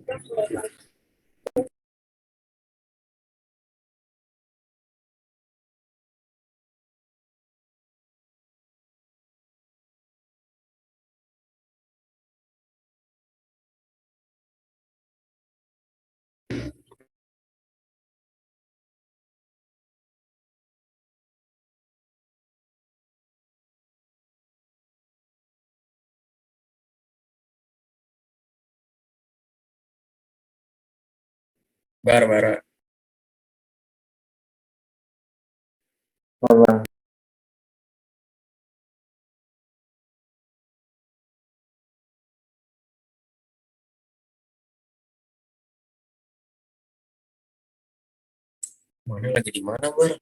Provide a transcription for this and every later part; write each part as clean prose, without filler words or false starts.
Bara. Bang. Mana lagi di mana, Bar?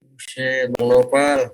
Buset, Bang Nopal.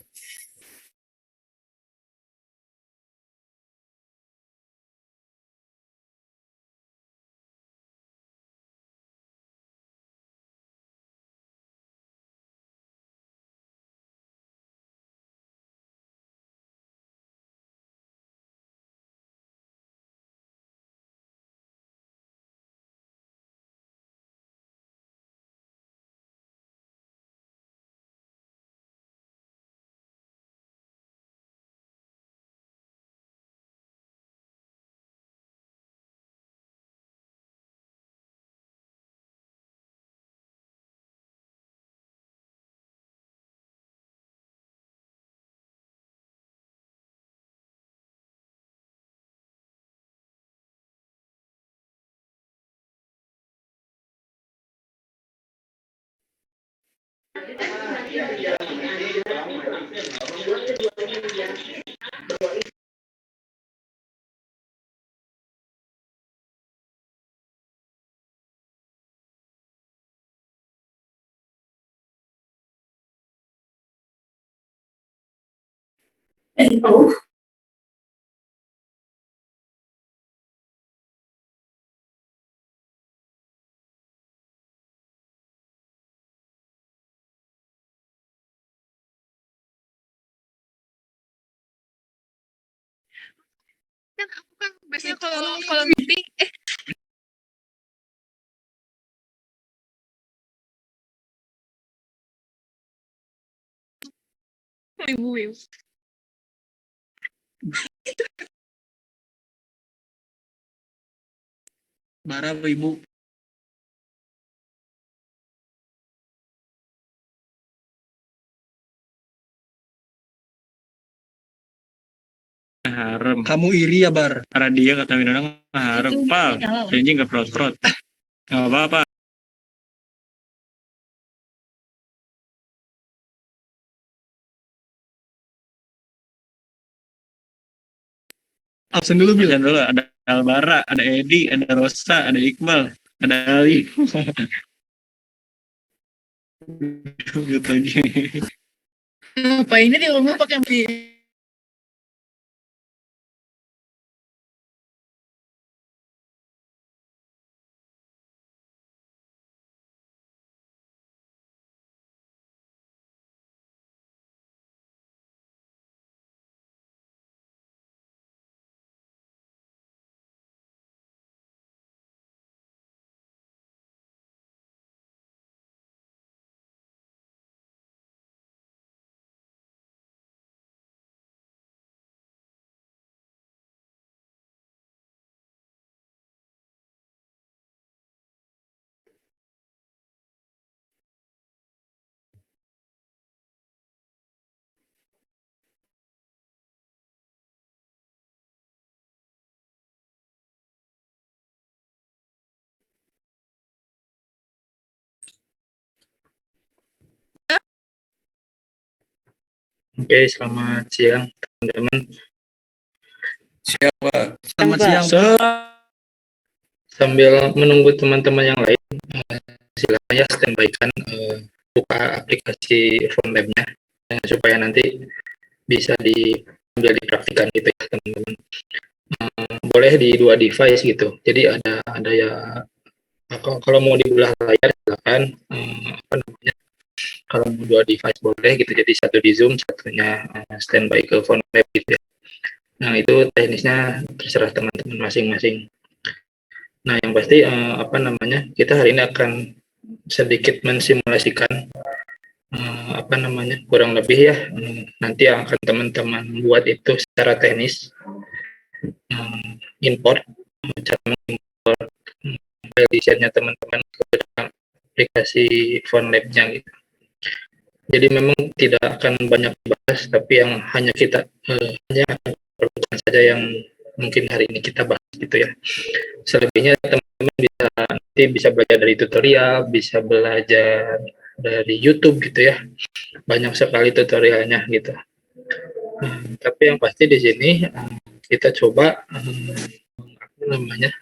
Kan aku kan biasanya kalau meeting ibu. Bara apa ibu? Harem. Kamu iri ya Bar? Karena dia kata Winona harem. Pal, janji nggak prot-prot. Nggak apa-apa. Absen dulu Bil. Absen dulu. Ada Albara, ada Edi, ada Rosa, ada Iqbal, ada Ali. Gitu aja. Ngapain di rumah pakai Oke, selamat siang teman-teman. Siapa? Selamat siang. Sambil menunggu teman-teman yang lain, silakan ya standby-kan buka aplikasi phone lab-nya supaya nanti bisa diambil dipraktikan gitu ya teman-teman. Boleh di dua device gitu. Jadi ada ya kalau mau dibelah layar silakan apa namanya. Kalau mau dua device boleh gitu. Jadi satu di Zoom, satunya standby ke phone lab gitu ya. Nah, itu teknisnya terserah teman-teman masing-masing. Nah, yang pasti apa namanya, kita hari ini akan sedikit mensimulasikan apa namanya, kurang lebih ya, nanti yang akan teman-teman buat itu secara teknis, import, cara mengimport file desainnya teman-teman ke dalam aplikasi phone lab-nya gitu. Jadi memang tidak akan banyak dibahas, tapi yang hanya kita hanya perlukan saja yang mungkin hari ini kita bahas gitu ya. Selebihnya teman-teman bisa belajar dari tutorial, bisa belajar dari YouTube gitu ya. Banyak sekali tutorialnya gitu. Tapi yang pasti di sini kita coba apa namanya,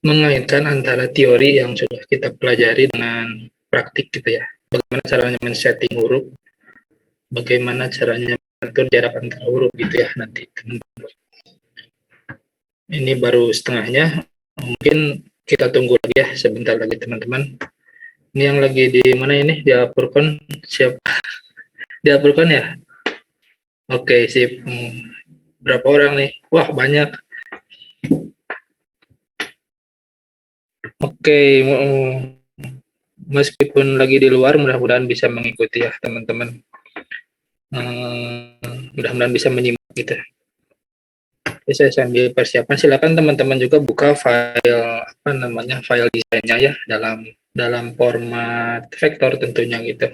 mengaitkan antara teori yang sudah kita pelajari dengan praktik gitu ya. Bagaimana caranya men-setting huruf, bagaimana caranya mengatur jarak antar huruf gitu ya nanti teman-teman. Ini baru setengahnya, mungkin kita tunggu lagi ya sebentar lagi teman-teman. Ini yang lagi di mana ini? Diaporkan siapa? Diaporkan ya? Oke, sip. Berapa orang nih? Wah, banyak. Oke, meskipun lagi di luar, mudah-mudahan bisa mengikuti ya teman-teman. Mudah-mudahan bisa menyimak gitu. Jadi saya sambil persiapan, silakan teman-teman juga buka file apa namanya, file desainnya ya dalam format vektor tentunya gitu.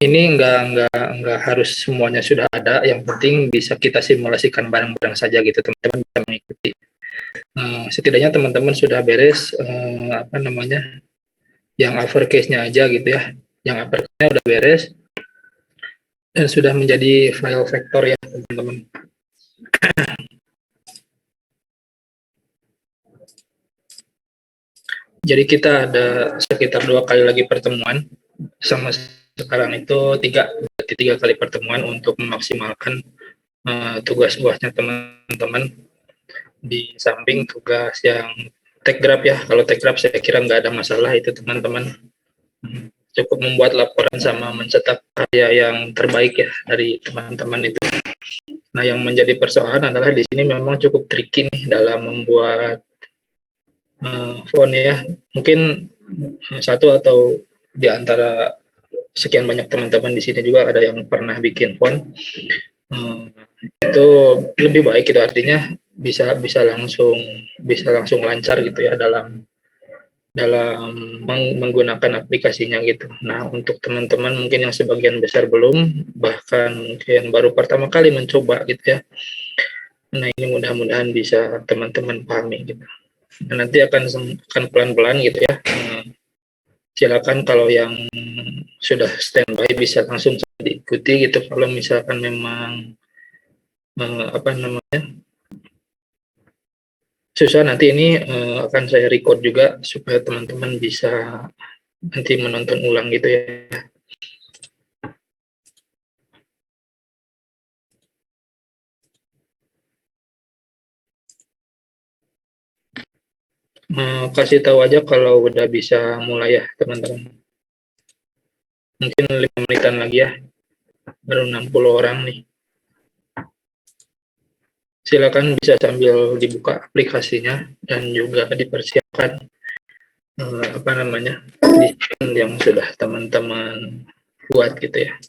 Ini enggak harus semuanya sudah ada, yang penting bisa kita simulasikan bareng-bareng saja gitu, teman-teman bisa mengikuti. Setidaknya teman-teman sudah beres apa namanya, yang uppercase-nya aja gitu ya, yang uppercase-nya udah beres dan sudah menjadi file vektor ya teman-teman. Jadi kita ada sekitar 2 kali lagi pertemuan, sama sekarang itu tiga kali pertemuan untuk memaksimalkan tugas-tugasnya teman-teman, di samping tugas yang tag graph ya. Kalau tag graph saya kira nggak ada masalah itu teman-teman, cukup membuat laporan sama mencetak karya yang terbaik ya dari teman-teman itu. Nah, yang menjadi persoalan adalah di sini memang cukup tricky nih dalam membuat font ya. Mungkin satu atau di antara sekian banyak teman-teman di sini juga ada yang pernah bikin font. Itu lebih baik itu, artinya bisa bisa langsung lancar gitu ya dalam dalam menggunakan aplikasinya gitu. Nah, untuk teman-teman mungkin yang sebagian besar belum, bahkan mungkin baru pertama kali mencoba gitu ya. Nah, ini mudah-mudahan bisa teman-teman pahami gitu. Nah, nanti akan pelan-pelan gitu ya. Silakan kalau yang sudah standby bisa langsung diikuti gitu. Kalau misalkan memang apa namanya susah, nanti ini akan saya record juga supaya teman-teman bisa nanti menonton ulang gitu ya. Kasih tahu aja kalau udah bisa mulai ya teman-teman. Mungkin 5 menitan lagi ya, baru 60 orang nih. Silakan bisa sambil dibuka aplikasinya dan juga dipersiapkan apa namanya desain yang sudah teman-teman buat gitu ya.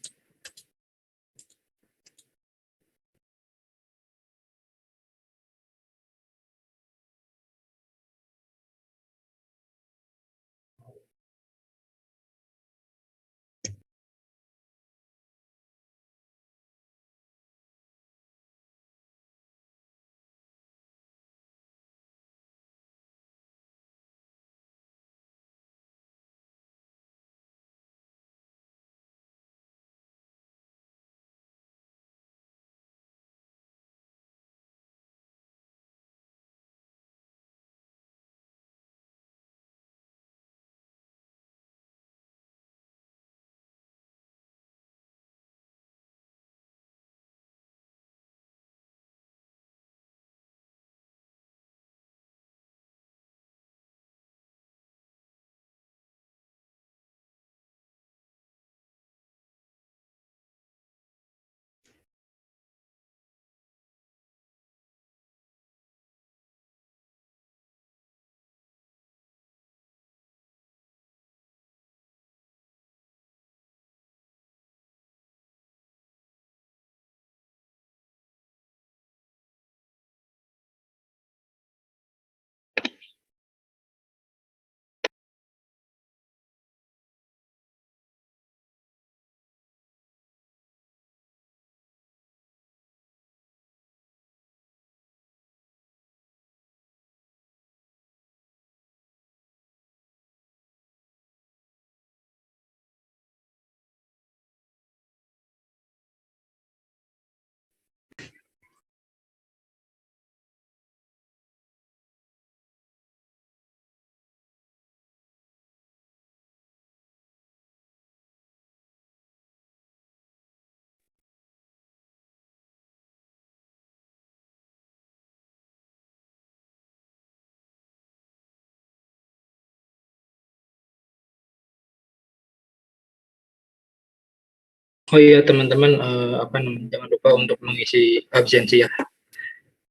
Oh iya teman-teman, apa namanya, jangan lupa untuk mengisi absensi ya.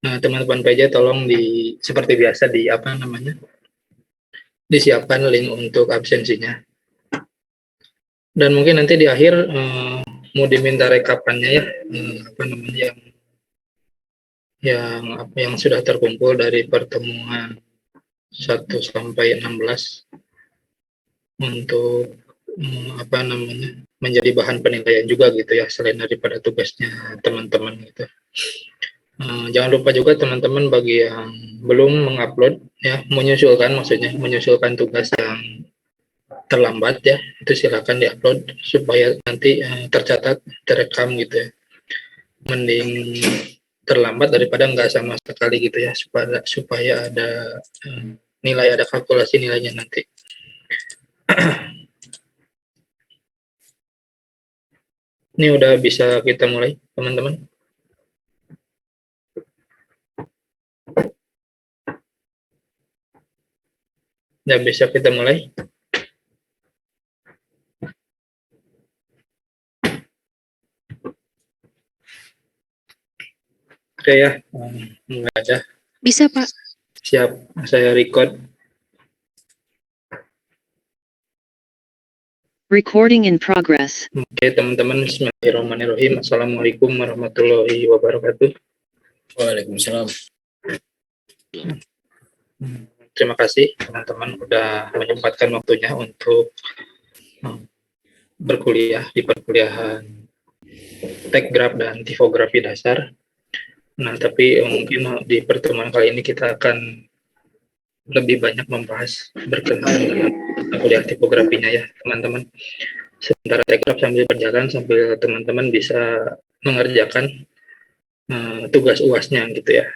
Nah, teman-teman PJ tolong seperti biasa apa namanya, disiapkan link untuk absensinya. Dan mungkin nanti di akhir mau diminta rekapannya ya, apa namanya yang sudah terkumpul dari pertemuan 1 sampai 16 untuk apa namanya menjadi bahan penilaian juga gitu ya, selain daripada tugasnya teman-teman gitu. Jangan lupa juga teman-teman bagi yang belum mengupload ya, menyusulkan tugas yang terlambat ya, itu silakan diupload supaya nanti tercatat, terekam gitu ya. Mending terlambat daripada nggak sama sekali gitu ya, supaya ada nilai, ada kalkulasi nilainya nanti. Ini udah bisa kita mulai teman-teman. Udah bisa kita mulai. Oke ya, nggak ada. Bisa, Pak. Siap, saya record. Recording in progress. Oke teman-teman, bismillahirrahmanirrahim. Assalamualaikum warahmatullahi wabarakatuh. Waalaikumsalam. Terima kasih teman-teman udah menyempatkan waktunya untuk berkuliah di perkuliahan Tekgraf dan Tipografi Dasar. Nah, tapi mungkin di pertemuan kali ini kita akan lebih banyak membahas berkenaan dengan kuliah tipografinya ya teman-teman. Sementara Tekgraf sambil berjalan sambil teman-teman bisa mengerjakan tugas UASnya gitu ya.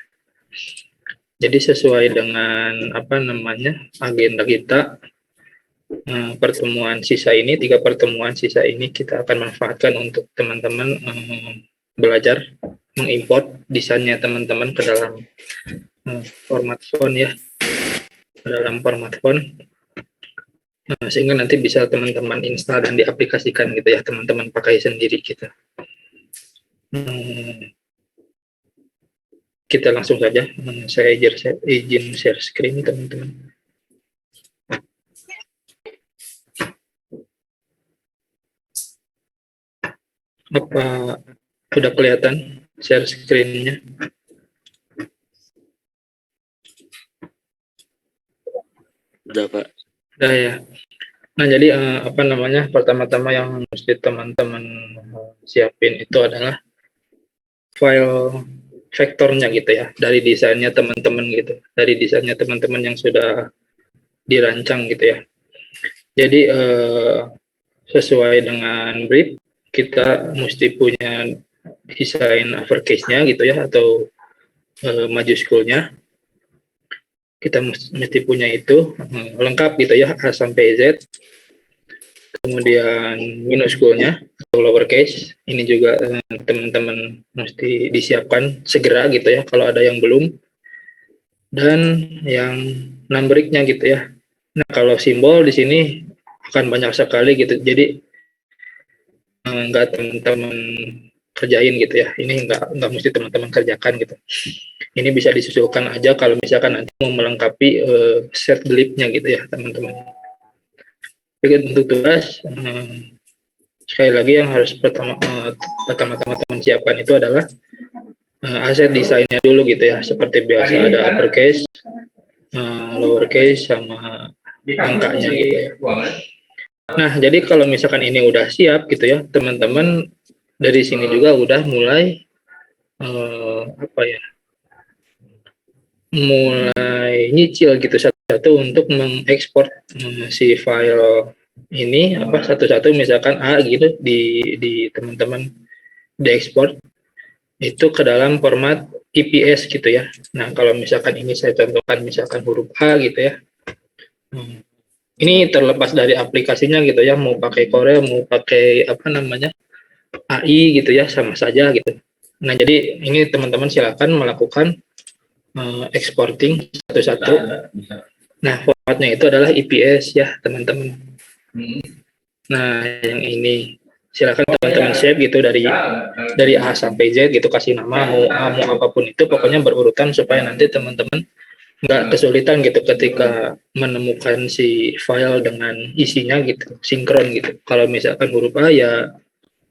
Jadi sesuai dengan agenda kita, pertemuan sisa ini, 3 pertemuan sisa ini kita akan manfaatkan untuk teman-teman belajar mengimport desainnya teman-teman ke dalam format font ya, ke dalam format font, sehingga nanti bisa teman-teman install dan diaplikasikan gitu ya, teman-teman pakai sendiri gitu. Kita langsung saja, saya izin share screen teman-teman. Apa udah kelihatan share screen-nya? Udah, Pak. Udah ya. Nah, jadi pertama-tama yang mesti teman-teman siapin itu adalah file vektornya gitu ya, dari desainnya teman-teman gitu, dari desainnya teman-teman yang sudah dirancang gitu ya. Jadi sesuai dengan brief, kita mesti punya desain uppercase-nya gitu ya, atau majuskulnya. Kita mesti punya itu lengkap gitu ya, A sampai Z. Kemudian minuskulnya atau lowercase, ini juga teman-teman mesti disiapkan segera gitu ya, kalau ada yang belum. Dan yang numbericnya gitu ya. Nah, kalau simbol di sini akan banyak sekali gitu, jadi nggak teman-teman kerjain gitu ya, ini nggak mesti teman-teman kerjakan gitu. Ini bisa disusulkan aja kalau misalkan nanti mau melengkapi set glifnya gitu ya teman-teman. Jadi untuk tugas, sekali lagi yang harus pertama-tama teman siapkan itu adalah aset desainnya dulu gitu ya, seperti biasa ada uppercase, lowercase, sama angkanya gitu ya. Nah, jadi kalau misalkan ini udah siap gitu ya, teman-teman dari sini juga udah mulai mulai nyicil gitu satu-satu untuk mengekspor si file ini satu-satu, misalkan A gitu di teman-teman diekspor itu ke dalam format EPS gitu ya. Nah, kalau misalkan ini saya contohkan misalkan huruf A gitu ya. Ini terlepas dari aplikasinya gitu ya, mau pakai Corel, mau pakai AI gitu ya, sama saja gitu. Nah, jadi ini teman-teman silakan melakukan exporting satu-satu. Nah, formatnya itu adalah EPS ya, teman-teman. Nah, yang ini silakan teman-teman save gitu dari A sampai Z gitu, kasih nama mau apapun itu, pokoknya berurutan supaya nanti teman-teman nggak kesulitan gitu ketika menemukan si file dengan isinya gitu, sinkron gitu. Kalau misalkan huruf A ya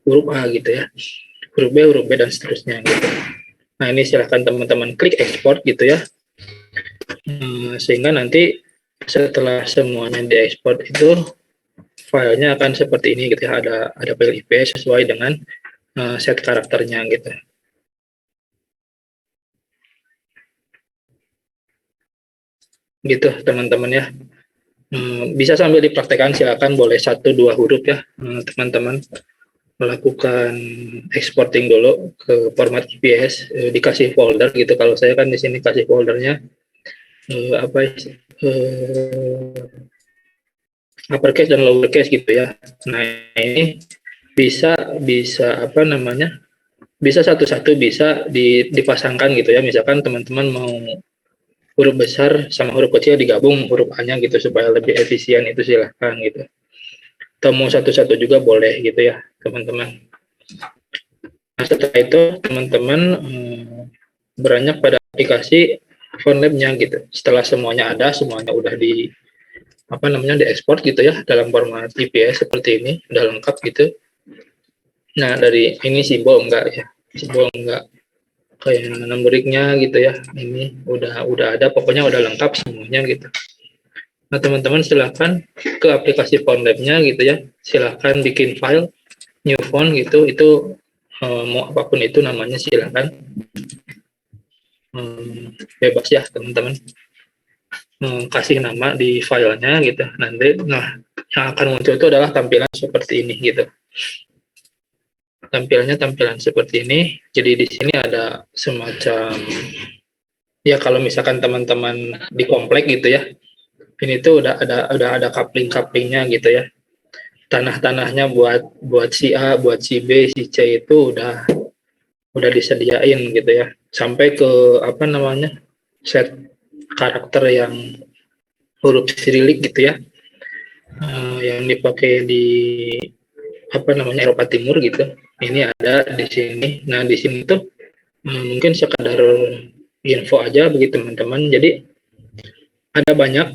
huruf A gitu ya, huruf B dan seterusnya gitu. Nah, ini silahkan teman-teman klik export gitu ya, sehingga nanti setelah semuanya diekspor itu filenya akan seperti ini gitu ya, ada file IPS sesuai dengan set karakternya gitu. Gitu teman-teman ya. Bisa sambil dipraktekkan, silakan, boleh 1-2 huruf ya teman-teman, melakukan exporting dulu ke format EPS, dikasih folder gitu. Kalau saya kan di sini kasih foldernya uppercase dan lowercase gitu ya. Nah, ini bisa bisa satu-satu bisa dipasangkan gitu ya. Misalkan teman-teman mau huruf besar sama huruf kecil digabung huruf A-nya gitu supaya lebih efisien, itu silahkan gitu. Atau mau satu-satu juga boleh gitu ya teman-teman. Nah, setelah itu teman-teman beranjak pada aplikasi PhoneLab-nya gitu. Setelah semuanya ada, semuanya udah di diekspor gitu ya dalam format IPS seperti ini, udah lengkap gitu. Nah, dari ini simbol enggak ya, simbol enggak kayak numeriknya gitu ya. Ini udah ada, pokoknya udah lengkap semuanya gitu. Nah, teman-teman silahkan ke aplikasi PhoneLab-nya gitu ya. Silahkan bikin file new phone gitu, itu mau apapun itu namanya silahkan. Bebas ya teman-teman. Kasih nama di filenya gitu. Nanti yang akan muncul itu adalah tampilan seperti ini gitu. Tampilan seperti ini. Jadi di sini ada semacam ya kalau misalkan teman-teman di komplek gitu ya. Ini tuh udah ada coupling-couplingnya gitu ya. Tanah-tanahnya buat si A, buat si B, si C itu udah disediain gitu ya. Sampai ke set karakter yang huruf sirilik gitu ya. Yang dipakai di Eropa Timur gitu. Ini ada di sini. Nah, di sini tuh mungkin sekadar info aja bagi teman-teman. Jadi ada banyak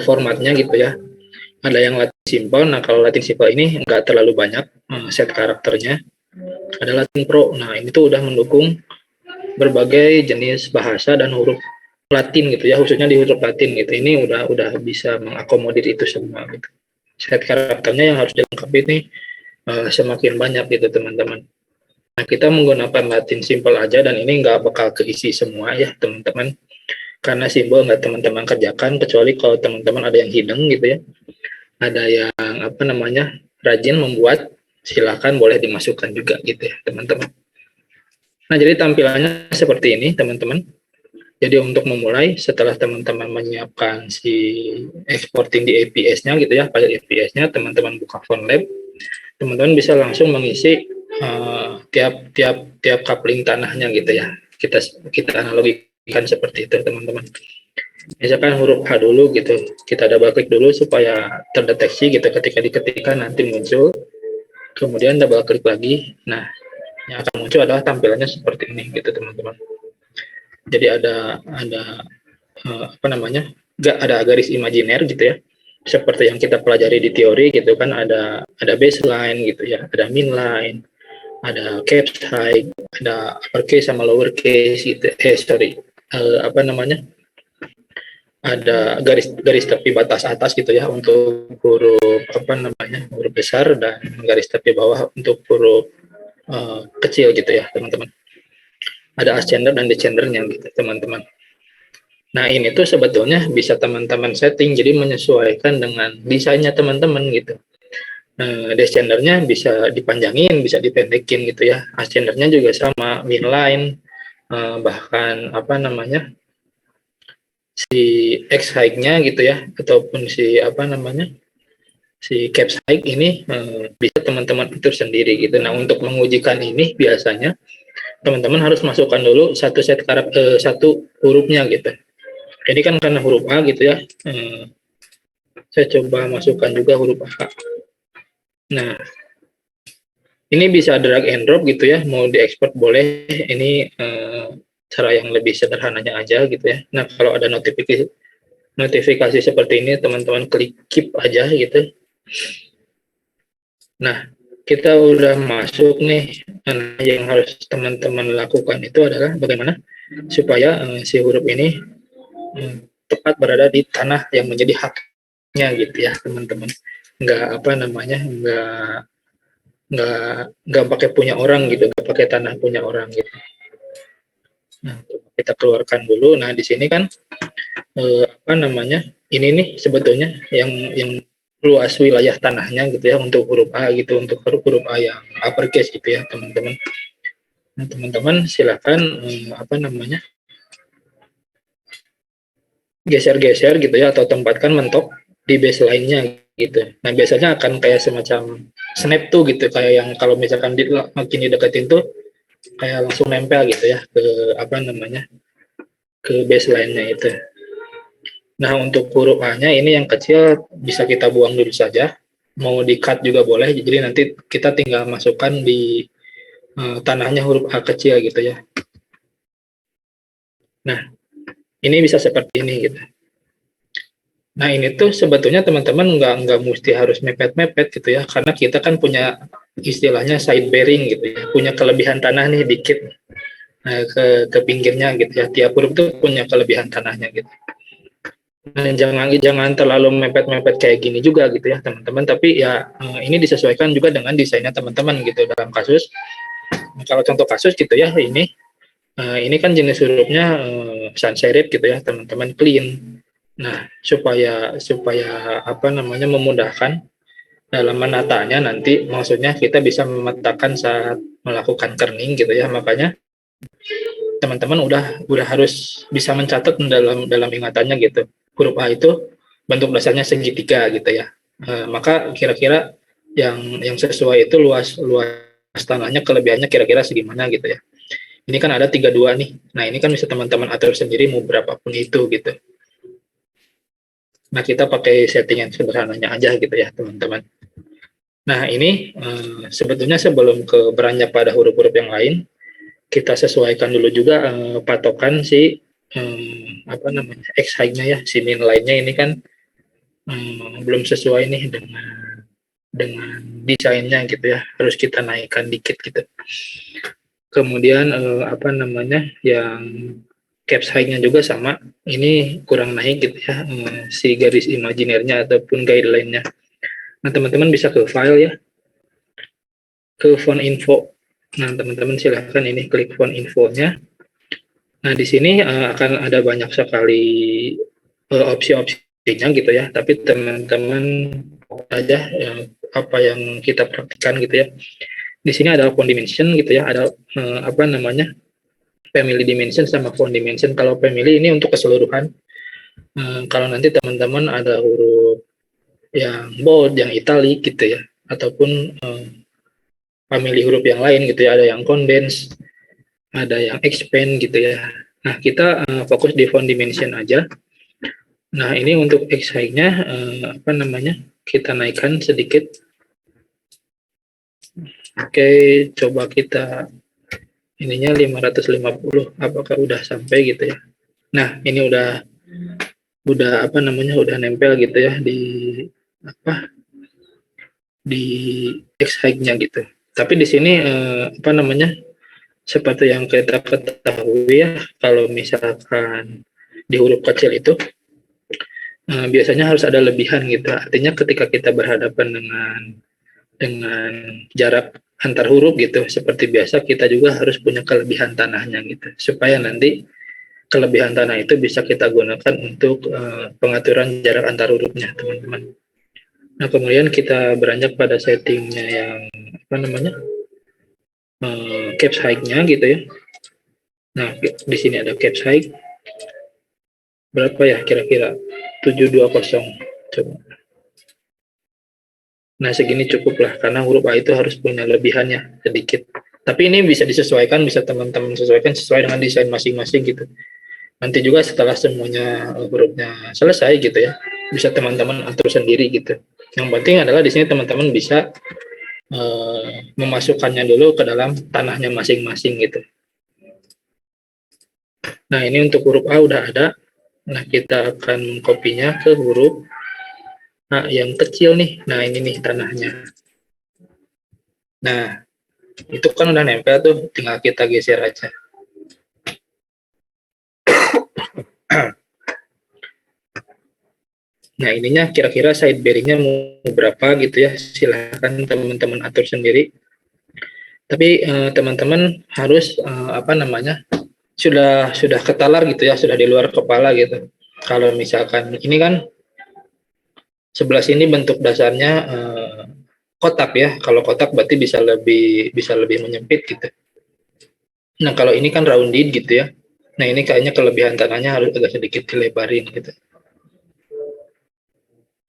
formatnya gitu ya. Ada yang Latin simple. Nah, kalau Latin simple ini nggak terlalu banyak set karakternya. Ada Latin Pro. Nah, ini tuh udah mendukung berbagai jenis bahasa dan huruf Latin gitu ya, khususnya di huruf Latin gitu. Ini udah bisa mengakomodir itu semua gitu. Set karakternya yang harus dilengkapi ini semakin banyak gitu teman-teman. Nah, kita menggunakan Latin simple aja dan ini nggak bakal keisi semua ya teman-teman. Karena simbol nggak teman-teman kerjakan, kecuali kalau teman-teman ada yang hidden gitu ya. Ada yang rajin membuat, silakan boleh dimasukkan juga gitu ya teman-teman. Nah, jadi tampilannya seperti ini teman-teman. Jadi untuk memulai, setelah teman-teman menyiapkan si exporting di APS-nya gitu ya, file APS-nya, teman-teman buka PhoneLab, teman-teman bisa langsung mengisi tiap coupling tanahnya gitu ya. Kita analogikan seperti itu teman-teman. Misalkan huruf H dulu gitu, kita double klik dulu supaya terdeteksi gitu ketika diketikkan nanti muncul. Kemudian double klik lagi. Nah, yang akan muncul adalah tampilannya seperti ini gitu teman-teman. Jadi ada ada garis imajiner gitu ya, seperti yang kita pelajari di teori gitu kan, ada baseline gitu ya, ada midline, ada caps high, ada uppercase sama lowercase gitu. Ada garis tepi batas atas gitu ya untuk huruf huruf besar, dan garis tepi bawah untuk huruf kecil gitu ya teman-teman. Ada ascender dan descendernya gitu teman-teman. Nah, ini tuh sebetulnya bisa teman-teman setting jadi menyesuaikan dengan desainnya teman-teman gitu. Descendernya bisa dipanjangin, bisa dipendekin gitu ya. Ascendernya juga sama, midline, bahkan si X height-nya gitu ya, ataupun si caps height ini bisa teman-teman atur sendiri gitu. Nah, untuk mengujikan ini biasanya teman-teman harus masukkan dulu satu hurufnya gitu. Ini kan karena huruf A gitu ya. Saya coba masukkan juga huruf A. Nah, ini bisa drag and drop gitu ya. Mau diekspor boleh. Ini cara yang lebih sederhananya aja gitu ya. Nah, kalau ada notifikasi seperti ini, teman-teman klik keep aja gitu. Nah, kita udah masuk nih. Yang harus teman-teman lakukan itu adalah bagaimana supaya si huruf ini tepat berada di tanah yang menjadi haknya gitu ya teman-teman. Nggak pakai punya orang gitu, nggak pakai tanah punya orang gitu. Nah, kita keluarkan dulu. Nah, di sini kan ini nih sebetulnya yang luas wilayah tanahnya gitu ya untuk huruf A gitu, untuk huruf A yang uppercase gitu ya teman-teman. Nah, teman-teman silakan geser-geser gitu ya, atau tempatkan mentok di baseline-nya gitu. Nah, biasanya akan kayak semacam snap tuh gitu, kayak yang kalau misalkan makin dideketin tuh kayak langsung nempel gitu ya ke ke baseline-nya itu. Nah, untuk huruf A-nya ini yang kecil bisa kita buang dulu saja. Mau di-cut juga boleh. Jadi nanti kita tinggal masukkan di tanahnya huruf A kecil gitu ya. Nah, ini bisa seperti ini gitu. Nah, ini tuh sebetulnya teman-teman nggak mesti harus mepet-mepet gitu ya, karena kita kan punya istilahnya side bearing gitu ya, punya kelebihan tanah nih dikit ke pinggirnya gitu ya. Tiap huruf tuh punya kelebihan tanahnya gitu. Nah, jangan terlalu mepet-mepet kayak gini juga gitu ya teman-teman, tapi ya ini disesuaikan juga dengan desainnya teman-teman gitu dalam kasus. Kalau contoh kasus gitu ya, ini kan jenis hurufnya sans serif gitu ya teman-teman, clean. Nah, supaya apa namanya memudahkan dalam menatanya nanti, maksudnya kita bisa memetakan saat melakukan kerning gitu ya. Makanya teman-teman udah harus bisa mencatat dalam ingatannya gitu. Huruf A itu bentuk dasarnya segitiga gitu ya. Maka kira-kira yang sesuai itu luas tanahnya, kelebihannya kira-kira segimana gitu ya. Ini kan ada 32 nih. Nah, ini kan bisa teman-teman atur sendiri mau berapapun itu gitu. Nah, kita pakai setting yang sederhananya aja gitu ya, teman-teman. Nah, ini sebetulnya sebelum beranjak pada huruf-huruf yang lain, kita sesuaikan dulu juga patokan si apa namanya X height-nya ya, si min line-nya ini kan belum sesuai nih dengan desainnya gitu ya, harus kita naikkan dikit gitu. Kemudian apa namanya yang caps height-nya juga sama, ini kurang naik gitu ya, si garis imajinernya ataupun guideline-nya. Nah, teman-teman bisa ke file ya, ke font info. Nah, teman-teman silahkan ini klik font infonya. Nah, di sini akan ada banyak sekali opsi-opsinya gitu ya, tapi teman-teman aja apa yang kita praktikkan gitu ya. Di sini ada font dimension gitu ya, ada apa namanya family dimension sama font dimension. Kalau family ini untuk keseluruhan. Kalau nanti teman-teman ada huruf yang bold, yang italic gitu ya, ataupun family huruf yang lain gitu ya, ada yang condense, ada yang expand gitu ya. Nah, kita fokus di font dimension aja. Nah, ini untuk X height-nya apa namanya kita naikkan sedikit. Oke, coba kita ininya 550, apakah udah sampai gitu ya. Nah, ini udah apa namanya udah nempel gitu ya di apa di X height-nya gitu. Tapi di sini apa namanya seperti yang kita ketahui ya, kalau misalkan di huruf kecil itu biasanya harus ada lebihan gitu. Artinya ketika kita berhadapan dengan jarak antar huruf gitu, seperti biasa kita juga harus punya kelebihan tanahnya gitu, supaya nanti kelebihan tanah itu bisa kita gunakan untuk pengaturan jarak antar hurufnya, teman-teman. Nah, kemudian kita beranjak pada settingnya yang apa namanya caps height-nya gitu ya. Nah, di sini ada caps height. Berapa ya kira-kira? 720. Coba. Nah, segini cukup lah, karena huruf A itu harus punya lebihannya sedikit. Tapi ini bisa disesuaikan, bisa teman-teman sesuaikan sesuai dengan desain masing-masing gitu. Nanti juga setelah semuanya hurufnya selesai gitu ya, bisa teman-teman atur sendiri gitu. Yang penting adalah di sini teman-teman bisa memasukkannya dulu ke dalam tanahnya masing-masing gitu. Nah, ini untuk huruf A udah ada. Nah, kita akan mengkopinya ke huruf A yang kecil nih. Nah, ini nih tanahnya. Nah, itu kan udah nempel tuh, tinggal kita geser aja. Nah, ininya kira-kira side bearing-nya mau berapa gitu ya, silahkan teman-teman atur sendiri. Tapi teman-teman harus apa namanya sudah ketalar gitu ya, sudah di luar kepala gitu. Kalau misalkan ini kan sebelah sini bentuk dasarnya kotak ya. Kalau kotak berarti bisa lebih menyempit gitu. Nah, kalau ini kan rounded gitu ya. Nah, ini kayaknya kelebihan tanahnya harus agak sedikit dilebarin gitu.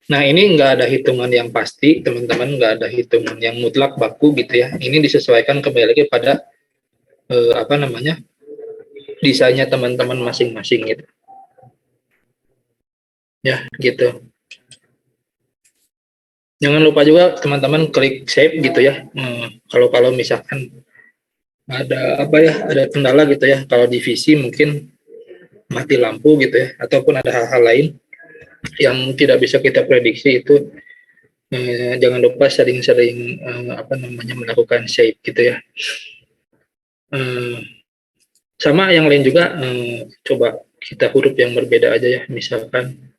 Nah, ini nggak ada hitungan yang pasti, teman-teman, nggak ada hitungan yang mutlak baku gitu ya. Ini disesuaikan kembali lagi pada apa namanya desainnya teman-teman masing-masing gitu. Ya, gitu. Jangan lupa juga teman-teman klik save gitu ya. Kalau misalkan ada apa ya, ada kendala gitu ya. Kalau divisi mungkin mati lampu gitu ya, ataupun ada hal-hal lain yang tidak bisa kita prediksi itu. Jangan lupa sering-sering melakukan shape gitu ya. Sama yang lain juga, coba kita huruf yang berbeda aja ya, misalkan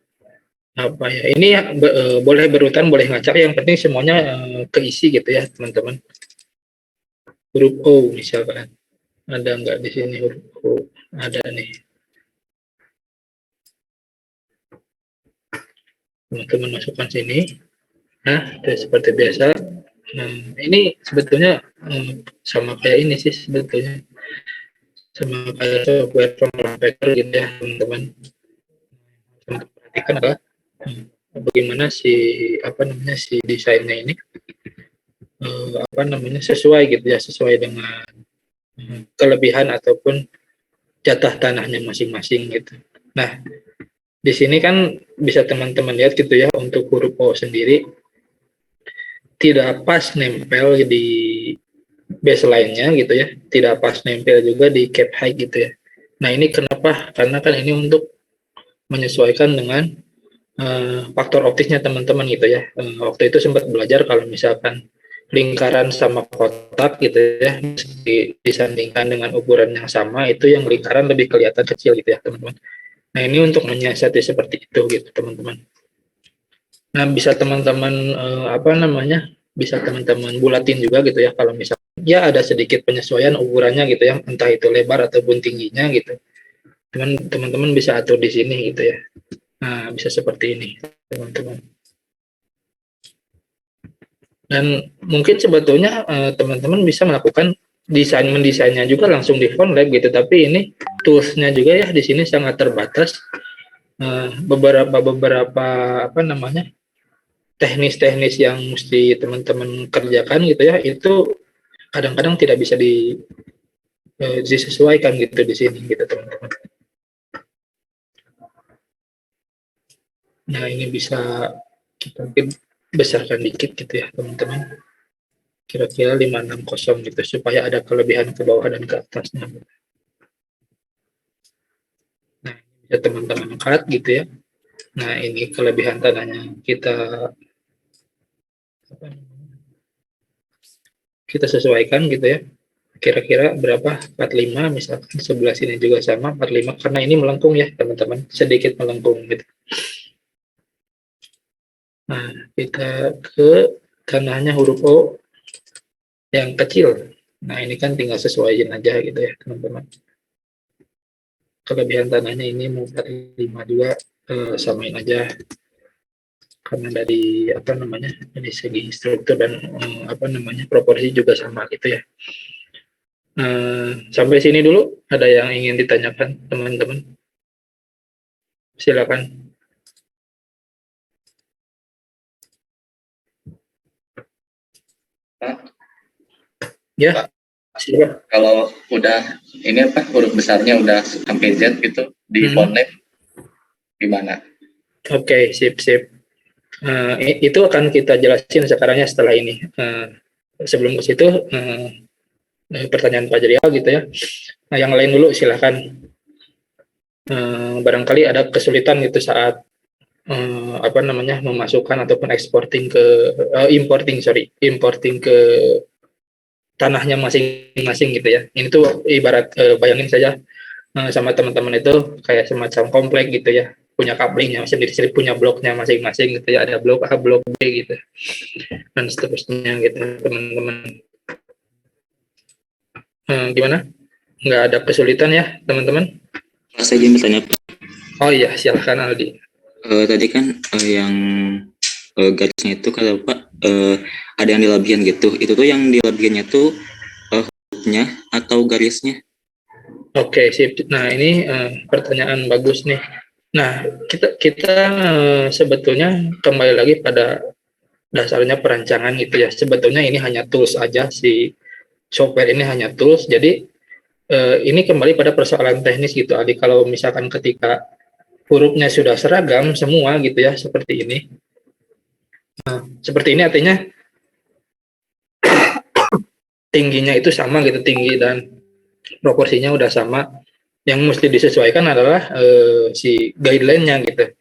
apa ya, ini ya, boleh berurutan, boleh ngacak, yang penting semuanya keisi gitu ya teman-teman. Huruf O misalkan, ada nggak di sini huruf O? Ada nih, teman-teman masukkan sini. Nah, seperti biasa. Ini sebetulnya sama kayak ini sih sebetulnya, sama kayak software form factor gitu ya teman-teman. Perhatikan adalah bagaimana si desainnya ini sesuai gitu ya, sesuai dengan kelebihan ataupun jatah tanahnya masing-masing gitu. Nah, di sini kan bisa teman-teman lihat gitu ya, untuk huruf O sendiri tidak pas nempel di baseline-nya gitu ya, tidak pas nempel juga di cap height gitu ya. Nah, ini kenapa? Karena kan ini untuk menyesuaikan dengan faktor optisnya teman-teman gitu ya. Waktu itu sempat belajar kalau misalkan lingkaran sama kotak gitu ya, disandingkan dengan ukuran yang sama, itu yang lingkaran lebih kelihatan kecil gitu ya teman-teman. Nah, ini untuk menyiasati seperti itu gitu teman-teman. Nah, bisa teman-teman bisa teman-teman bulatin juga gitu ya, kalau misalnya ya ada sedikit penyesuaian ukurannya gitu ya, entah itu lebar ataupun tingginya gitu. Teman-teman bisa atur di sini gitu ya. Nah, bisa seperti ini teman-teman. Dan mungkin sebetulnya teman-teman bisa melakukan mendesainnya juga langsung di FontLab gitu, tapi ini toolsnya juga ya di sini sangat terbatas. Beberapa teknis-teknis yang mesti teman-teman kerjakan gitu ya, itu kadang-kadang tidak bisa disesuaikan gitu di sini gitu teman-teman. Nah, ini bisa kita besarkan dikit gitu ya teman-teman, kira-kira 560 gitu, supaya ada kelebihan ke bawah dan ke atasnya. Nah, bisa teman-teman cut gitu ya. Nah, ini kelebihan tanahnya kita sesuaikan gitu ya, kira-kira berapa, 45 misalkan, sebelah sini juga sama 45, karena ini melengkung ya teman-teman, sedikit melengkung gitu. Nah, kita ke tanahnya huruf O yang kecil. Nah, ini kan tinggal sesuaiin aja gitu ya teman-teman. Kelebihan tanahnya ini mau 45 juga, samain aja, karena dari dari segi struktur dan proporsi juga sama gitu ya. Sampai sini dulu, ada yang ingin ditanyakan teman-teman? Silakan. Ya, silakan. Kalau udah ini huruf besarnya udah sampai Z gitu di FontLab gimana? Oke, sip. Itu akan kita jelasin sekarangnya setelah ini. Sebelum ke situ, pertanyaan Pak Jerial gitu ya. Nah, yang lain dulu silakan. Barangkali ada kesulitan gitu saat memasukkan ataupun importing ke tanahnya masing-masing gitu ya. Ini tuh ibarat bayangin saja sama teman-teman itu kayak semacam komplek gitu ya, punya couplingnya sendiri-sendiri, punya bloknya masing-masing gitu ya, ada blok A, blok B gitu, dan seterusnya gitu teman-teman. Gimana? Nggak ada kesulitan ya teman-teman? Saya ingin bertanya Pak. Oh iya, silahkan Aldi. Tadi kan yang garisnya itu kalau Pak ada yang dilabian gitu, itu tuh yang dilabiannya tuh hurufnya atau garisnya? Oke, sip. Nah, ini pertanyaan bagus nih. Nah, kita sebetulnya kembali lagi pada dasarnya perancangan gitu ya. Sebetulnya ini hanya tools aja, si software ini hanya tools. Jadi ini kembali pada persoalan teknis gitu, Aldi. Kalau misalkan ketika hurufnya sudah seragam semua gitu ya, seperti ini. Nah, seperti ini artinya tingginya itu sama gitu, tinggi dan proporsinya udah sama. Yang mesti disesuaikan adalah si guideline-nya gitu.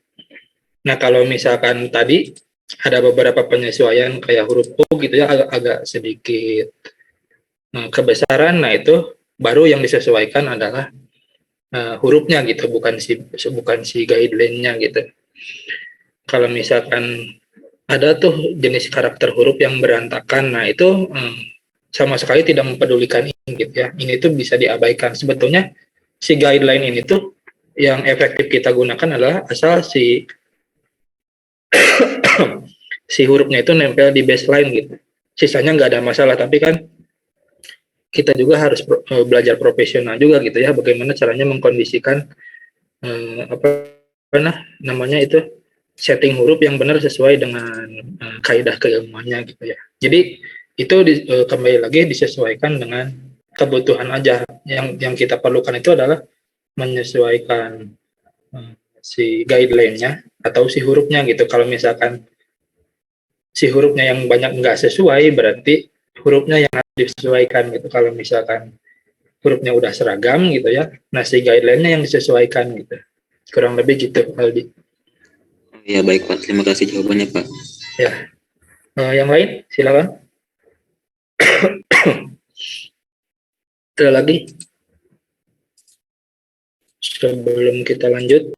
Nah, kalau misalkan tadi ada beberapa penyesuaian kayak huruf U gitu ya, agak sedikit kebesaran, nah itu baru yang disesuaikan adalah hurufnya gitu, bukan si guideline-nya gitu. Kalau misalkan ada tuh jenis karakter huruf yang berantakan, nah itu sama sekali tidak mempedulikan ini gitu ya. Ini tuh bisa diabaikan. Sebetulnya si guideline ini tuh yang efektif kita gunakan adalah asal si hurufnya itu nempel di baseline gitu. Sisanya nggak ada masalah, tapi kan kita juga harus belajar profesional juga gitu ya, bagaimana caranya mengkondisikan apa namanya itu setting huruf yang benar sesuai dengan kaidah keilmuannya gitu ya. Jadi itu kembali lagi disesuaikan dengan kebutuhan aja. Yang kita perlukan itu adalah menyesuaikan si guideline-nya atau si hurufnya gitu. Kalau misalkan si hurufnya yang banyak nggak sesuai, berarti hurufnya yang harus disesuaikan gitu. Kalau misalkan hurufnya udah seragam gitu ya, nah si guideline-nya yang disesuaikan gitu. Kurang lebih gitu, Aldi. Ya baik Pak, terima kasih jawabannya Pak. Ya, yang lain silakan. Ada lagi sebelum kita lanjut?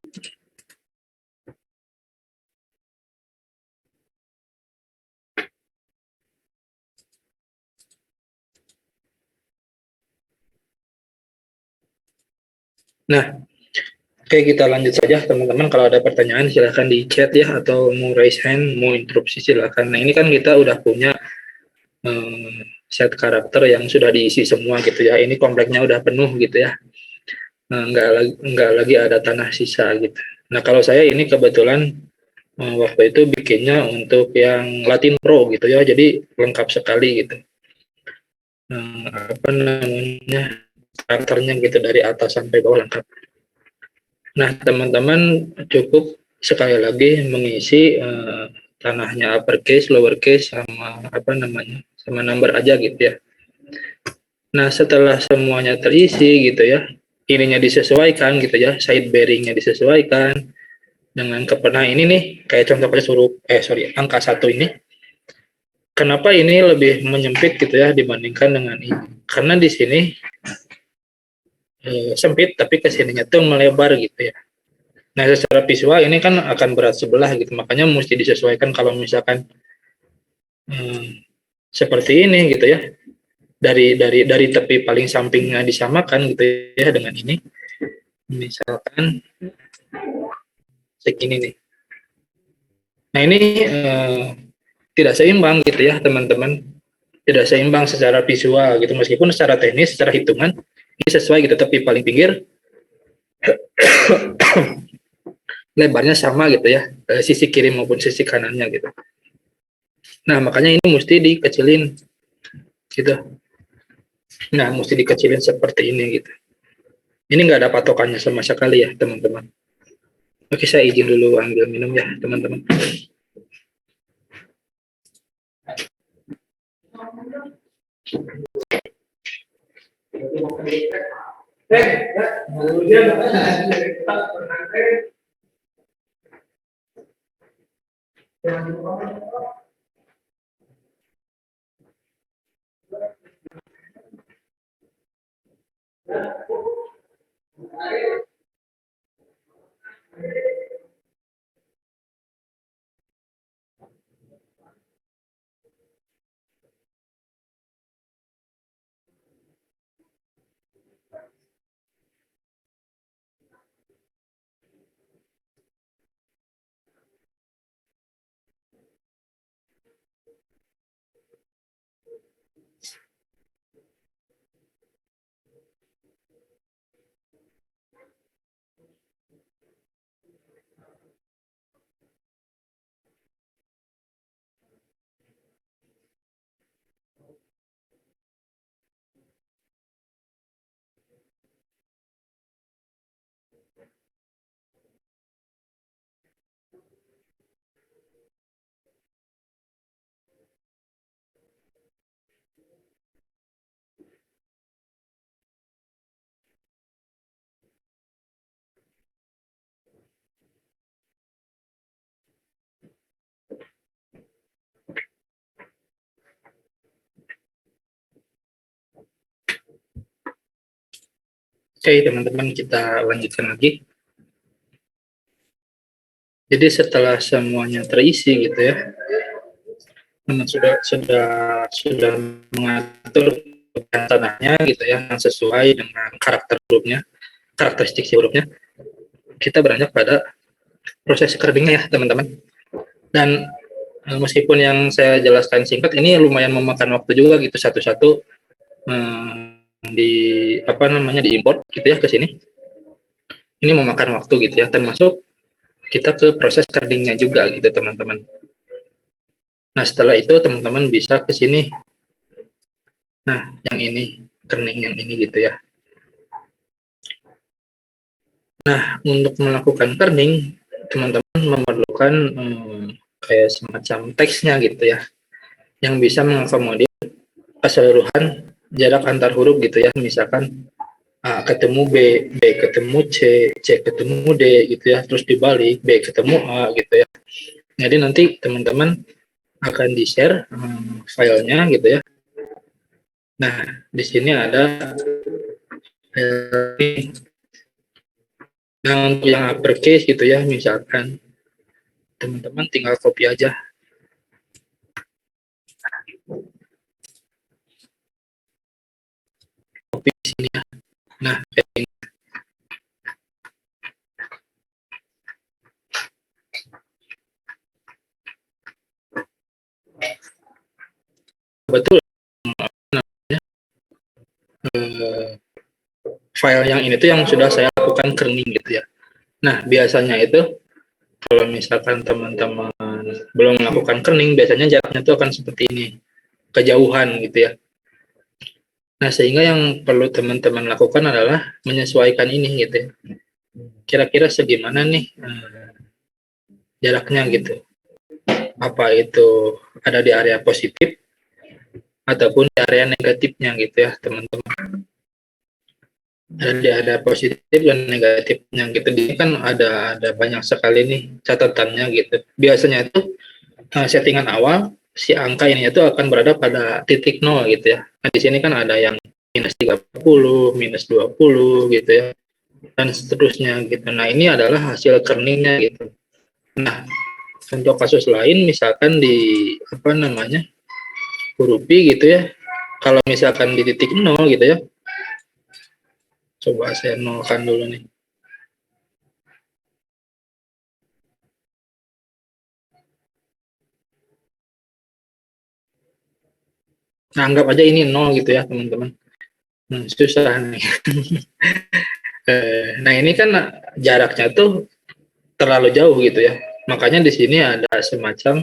Nah, oke, kita lanjut saja teman-teman. Kalau ada pertanyaan silahkan di chat ya, atau mau raise hand, mau interupsi silahkan. Nah ini kan kita udah punya set karakter yang sudah diisi semua gitu ya. Ini kompleknya udah penuh gitu ya. Nah, nggak lagi ada tanah sisa gitu. Nah kalau saya ini kebetulan waktu itu bikinnya untuk yang Latin Pro gitu ya. Jadi lengkap sekali gitu. Apa namanya, karakternya gitu dari atas sampai bawah lengkap. Nah, teman-teman cukup sekali lagi mengisi tanahnya uppercase, lowercase, sama apa namanya, sama number aja gitu ya. Nah, setelah semuanya terisi gitu ya, ininya disesuaikan gitu ya, side bearingnya disesuaikan dengan nah ini nih kayak contoh aja angka 1 ini. Kenapa ini lebih menyempit gitu ya dibandingkan dengan ini? Karena di sini sempit tapi kesininya tuh melebar gitu ya. Nah, secara visual ini kan akan berat sebelah gitu, makanya mesti disesuaikan kalau misalkan seperti ini gitu ya. Dari tepi paling sampingnya disamakan gitu ya dengan ini. Misalkan segini nih. Nah, ini tidak seimbang gitu ya, teman-teman. Tidak seimbang secara visual gitu, meskipun secara teknis, secara hitungan ini sesuai gitu, tapi paling pinggir lebarnya sama gitu ya, sisi kiri maupun sisi kanannya gitu. Nah, makanya ini mesti dikecilin gitu. Nah, mesti dikecilin seperti ini gitu. Ini nggak ada patokannya sama sekali ya, teman-teman. Oke, saya izin dulu ambil minum ya, teman-teman. Oke, teman-teman, kita lanjutkan lagi. Jadi setelah semuanya terisi gitu ya, sudah mengatur tanahnya gitu ya, yang sesuai dengan karakteristik si hurufnya, kita beranjak pada proses kerdingnya ya teman-teman. Dan meskipun yang saya jelaskan singkat, ini lumayan memakan waktu juga gitu, satu-satu diimport gitu ya ke sini. Ini memakan waktu gitu ya, termasuk kita ke proses kerdingnya juga gitu teman-teman. Nah setelah itu teman-teman bisa ke sini. Nah yang ini, kerning yang ini gitu ya. Nah untuk melakukan kerning, teman-teman memerlukan kayak semacam teksnya gitu ya, yang bisa mengakomodir keseluruhan jarak antar huruf gitu ya. Misalkan A ketemu B, B ketemu C, C ketemu D gitu ya, terus dibalik B ketemu A gitu ya. Jadi nanti teman-teman akan di-share filenya gitu ya. Nah, di sini ada untuk yang uppercase gitu ya, misalkan teman-teman tinggal copy aja. Copy di sini ya. Nah, kayak ini. Betul file yang ini tuh yang sudah saya lakukan kerning gitu ya. Nah, biasanya itu kalau misalkan teman-teman belum melakukan kerning, biasanya jaraknya itu akan seperti ini, kejauhan gitu ya. Nah, sehingga yang perlu teman-teman lakukan adalah menyesuaikan ini gitu ya. Kira-kira segimana nih jaraknya gitu. Apa itu ada di area positif ataupun di area negatifnya gitu ya, teman-teman. Ada di area positif dan negatifnya gitu. Di sini kan ada banyak sekali nih catatannya gitu. Biasanya itu settingan awal si angka ini itu akan berada pada titik 0 gitu ya. Nah, di sini kan ada yang minus 30, minus 20 gitu ya, dan seterusnya gitu. Nah, ini adalah hasil kerningnya gitu. Nah, untuk kasus lain misalkan di huruf I gitu ya, kalau misalkan di titik 0 gitu ya, coba saya nolkan dulu nih. Nah, anggap aja ini 0 gitu ya teman-teman. Susah nih. Nah, ini kan jaraknya tuh terlalu jauh gitu ya. Makanya di sini ada semacam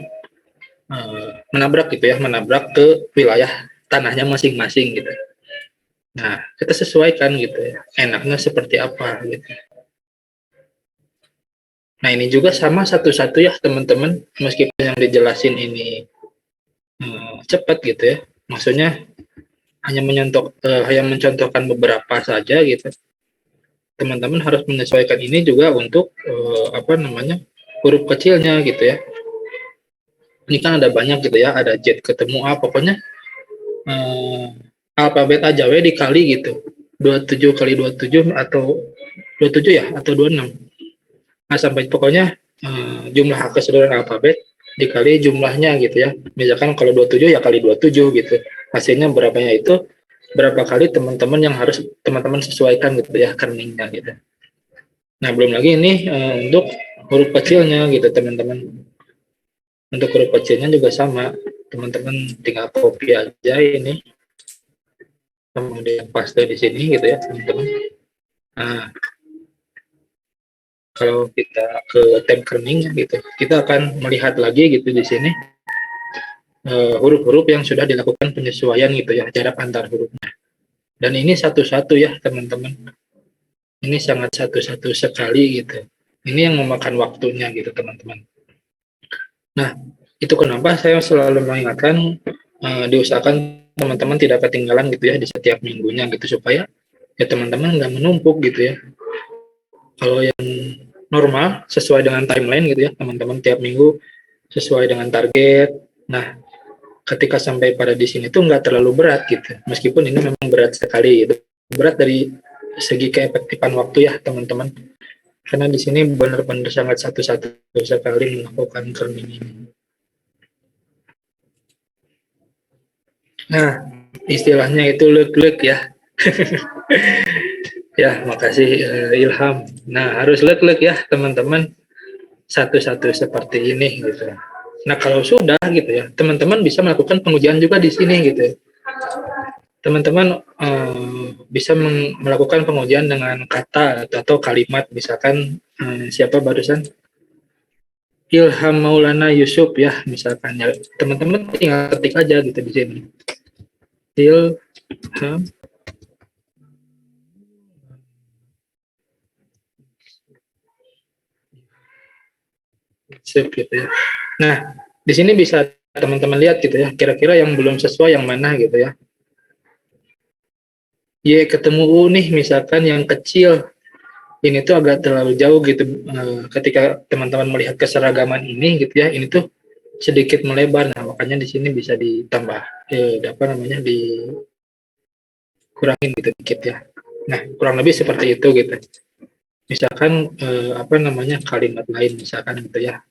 menabrak gitu ya, menabrak ke wilayah tanahnya masing-masing gitu. Nah, kita sesuaikan gitu ya, enaknya seperti apa gitu. Nah, ini juga sama satu-satu ya teman-teman, meskipun yang dijelasin ini cepat gitu ya. Maksudnya hanya mencontohkan beberapa saja gitu. Teman-teman harus menyesuaikan ini juga untuk huruf kecilnya gitu ya. Ini kan ada banyak gitu ya, ada Z ketemu A, pokoknya alfabet aja we dikali gitu. 27 kali 27 atau 27 ya, atau 26. Nah, sampai pokoknya jumlah keseluruhan alfabet dikali jumlahnya gitu ya. Misalkan kalau 27 ya kali 27 gitu. Hasilnya berapanya itu, berapa kali teman-teman yang harus teman-teman sesuaikan gitu ya, kerningnya gitu. Nah, belum lagi ini untuk huruf kecilnya gitu teman-teman. Untuk huruf kecilnya juga sama, teman-teman tinggal copy aja ini, kemudian paste di sini gitu ya teman-teman. Nah, kalau kita ke tab kerning gitu, kita akan melihat lagi gitu di sini huruf-huruf yang sudah dilakukan penyesuaian gitu ya, jarak antar hurufnya. Dan ini satu-satu ya teman-teman. Ini sangat satu-satu sekali gitu. Ini yang memakan waktunya gitu teman-teman. Nah, itu kenapa saya selalu mengingatkan diusahakan teman-teman tidak ketinggalan gitu ya di setiap minggunya gitu, supaya ya teman-teman nggak menumpuk gitu ya. Kalau yang normal sesuai dengan timeline gitu ya teman-teman, tiap minggu sesuai dengan target. Nah, ketika sampai pada di sini tuh nggak terlalu berat gitu, meskipun ini memang berat sekali gitu. Berat dari segi keefektifan waktu ya teman-teman. Karena di sini benar-benar sangat satu-satu sekali melakukan kerning ini. Nah, istilahnya itu lek-lek ya. Ya, makasih Ilham. Nah, harus lek-lek ya teman-teman. Satu-satu seperti ini gitu. Nah, kalau sudah gitu ya, teman-teman bisa melakukan pengujian juga di sini gitu ya. Teman-teman bisa melakukan pengujian dengan kata atau kalimat, misalkan siapa barusan Ilham Maulana Yusuf ya, misalkan ya, teman-teman tinggal ketik aja gitu di sini. Ilham Yusuf gitu ya. Nah, di sini bisa teman-teman lihat gitu ya, kira-kira yang belum sesuai yang mana gitu ya. Y ketemu U nih, misalkan yang kecil ini tuh agak terlalu jauh gitu. Ketika teman-teman melihat keseragaman ini gitu ya, ini tuh sedikit melebar. Nah, makanya di sini bisa ditambah dikurangin gitu dikit ya. Nah, kurang lebih seperti itu gitu. Misalkan kalimat lain misalkan gitu ya.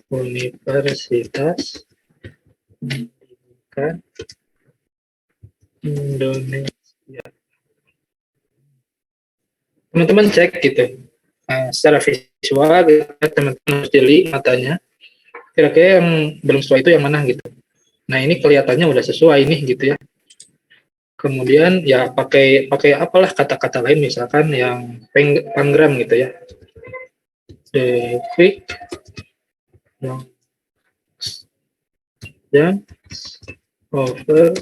Universitas Pendidikan Indonesia. Teman-teman cek gitu. Secara visual gitu, teman-teman harus jeli matanya. Kira-kira yang belum sesuai itu yang mana gitu. Nah, ini kelihatannya udah sesuai nih gitu ya. Kemudian ya pakai apalah kata-kata lain, misalkan yang panggram gitu ya. The quick dan over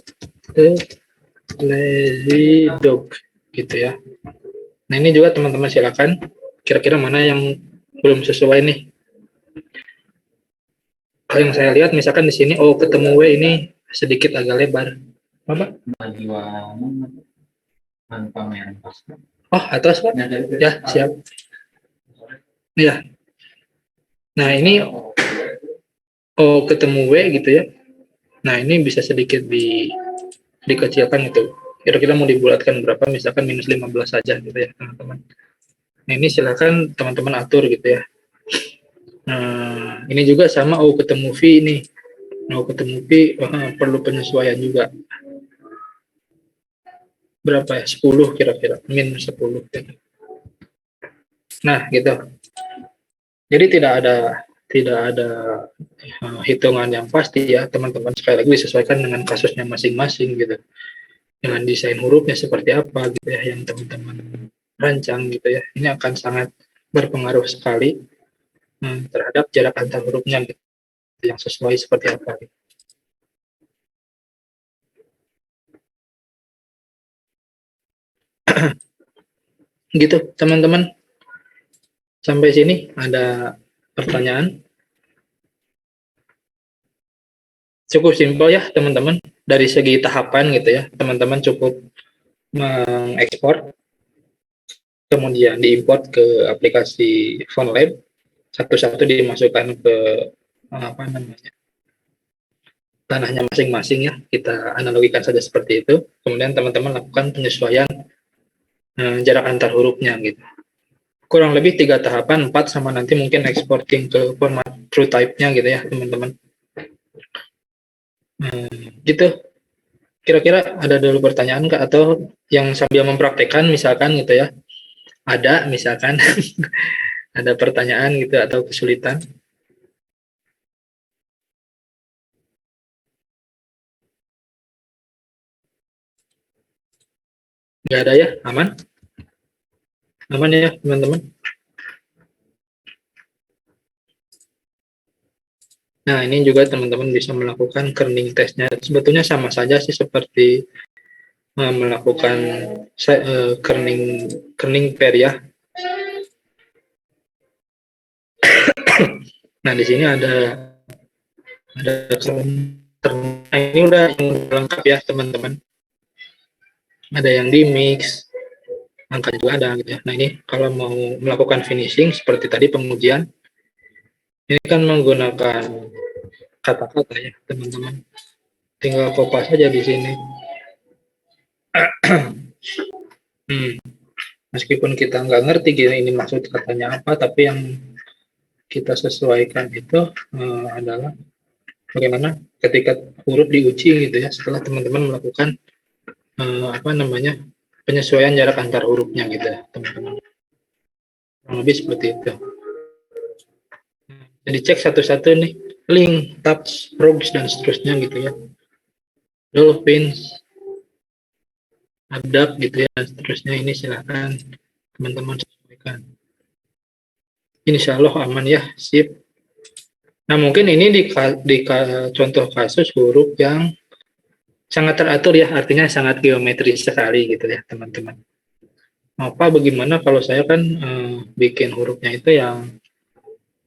the lazy dog gitu ya. Nah, ini juga teman-teman silakan kira-kira mana yang belum sesuai nih. Kalau yang saya lihat misalkan di sini ketemu W ini sedikit agak lebar. Apa? Atas Pak. Ya, siap. Iya. Nah, ini ketemu W gitu ya. Nah, ini bisa sedikit dikecilkan gitu. Kira-kira mau dibulatkan berapa? Misalkan -15 saja gitu ya, teman-teman. Nah, ini silakan teman-teman atur gitu ya. Nah, ini juga sama ketemu V ini. Nah, ketemu V perlu penyesuaian juga. Berapa ya? 10 kira-kira, -10 gitu. Nah, gitu. Jadi tidak ada hitungan yang pasti ya, teman-teman. Sekali lagi disesuaikan dengan kasusnya masing-masing gitu. Dengan desain hurufnya seperti apa gitu ya yang teman-teman rancang gitu ya. Ini akan sangat berpengaruh sekali terhadap jarak antar hurufnya gitu, yang sesuai seperti apa gitu. Gitu teman-teman. Sampai sini ada pertanyaan? Cukup simpel ya teman-teman. Dari segi tahapan gitu ya, teman-teman cukup mengekspor, kemudian diimport ke aplikasi PhoneLab, satu-satu dimasukkan ke tanahnya masing-masing ya. Kita analogikan saja seperti itu. Kemudian teman-teman lakukan penyesuaian jarak antar hurufnya gitu. Kurang lebih 3 tahapan, 4 sama nanti mungkin exporting ke format true type-nya gitu ya teman-teman. Gitu. Kira-kira ada dulu pertanyaan Kak, atau yang sambil mempraktekkan misalkan gitu ya. Ada misalkan ada pertanyaan gitu atau kesulitan. Nggak ada ya? Aman? Aman ya teman-teman? Nah, ini juga teman-teman bisa melakukan kerning testnya. Sebetulnya sama saja sih seperti melakukan kerning pair ya. Nah, di sini ada ini udah yang lengkap ya teman-teman. Ada yang di mix, angka juga ada gitu ya. Nah, ini kalau mau melakukan finishing seperti tadi pengujian, ini kan menggunakan kata-kata ya teman-teman. Tinggal kopas saja di sini. Meskipun kita nggak ngerti gini ini maksud katanya apa, tapi yang kita sesuaikan itu adalah bagaimana ketika huruf diuji gitu ya, setelah teman-teman melakukan penyesuaian jarak antar hurufnya gitu ya, teman-teman. Kurang lebih seperti itu. Jadi cek satu-satu nih, link, tabs, rogues, dan seterusnya gitu ya. Dolphins, adapt gitu ya, dan seterusnya ini silahkan teman-teman sesuaikan. Insya Allah aman ya, sip. Nah mungkin ini di contoh kasus huruf yang sangat teratur ya, artinya sangat geometris sekali gitu ya teman-teman. Bagaimana kalau saya kan bikin hurufnya itu yang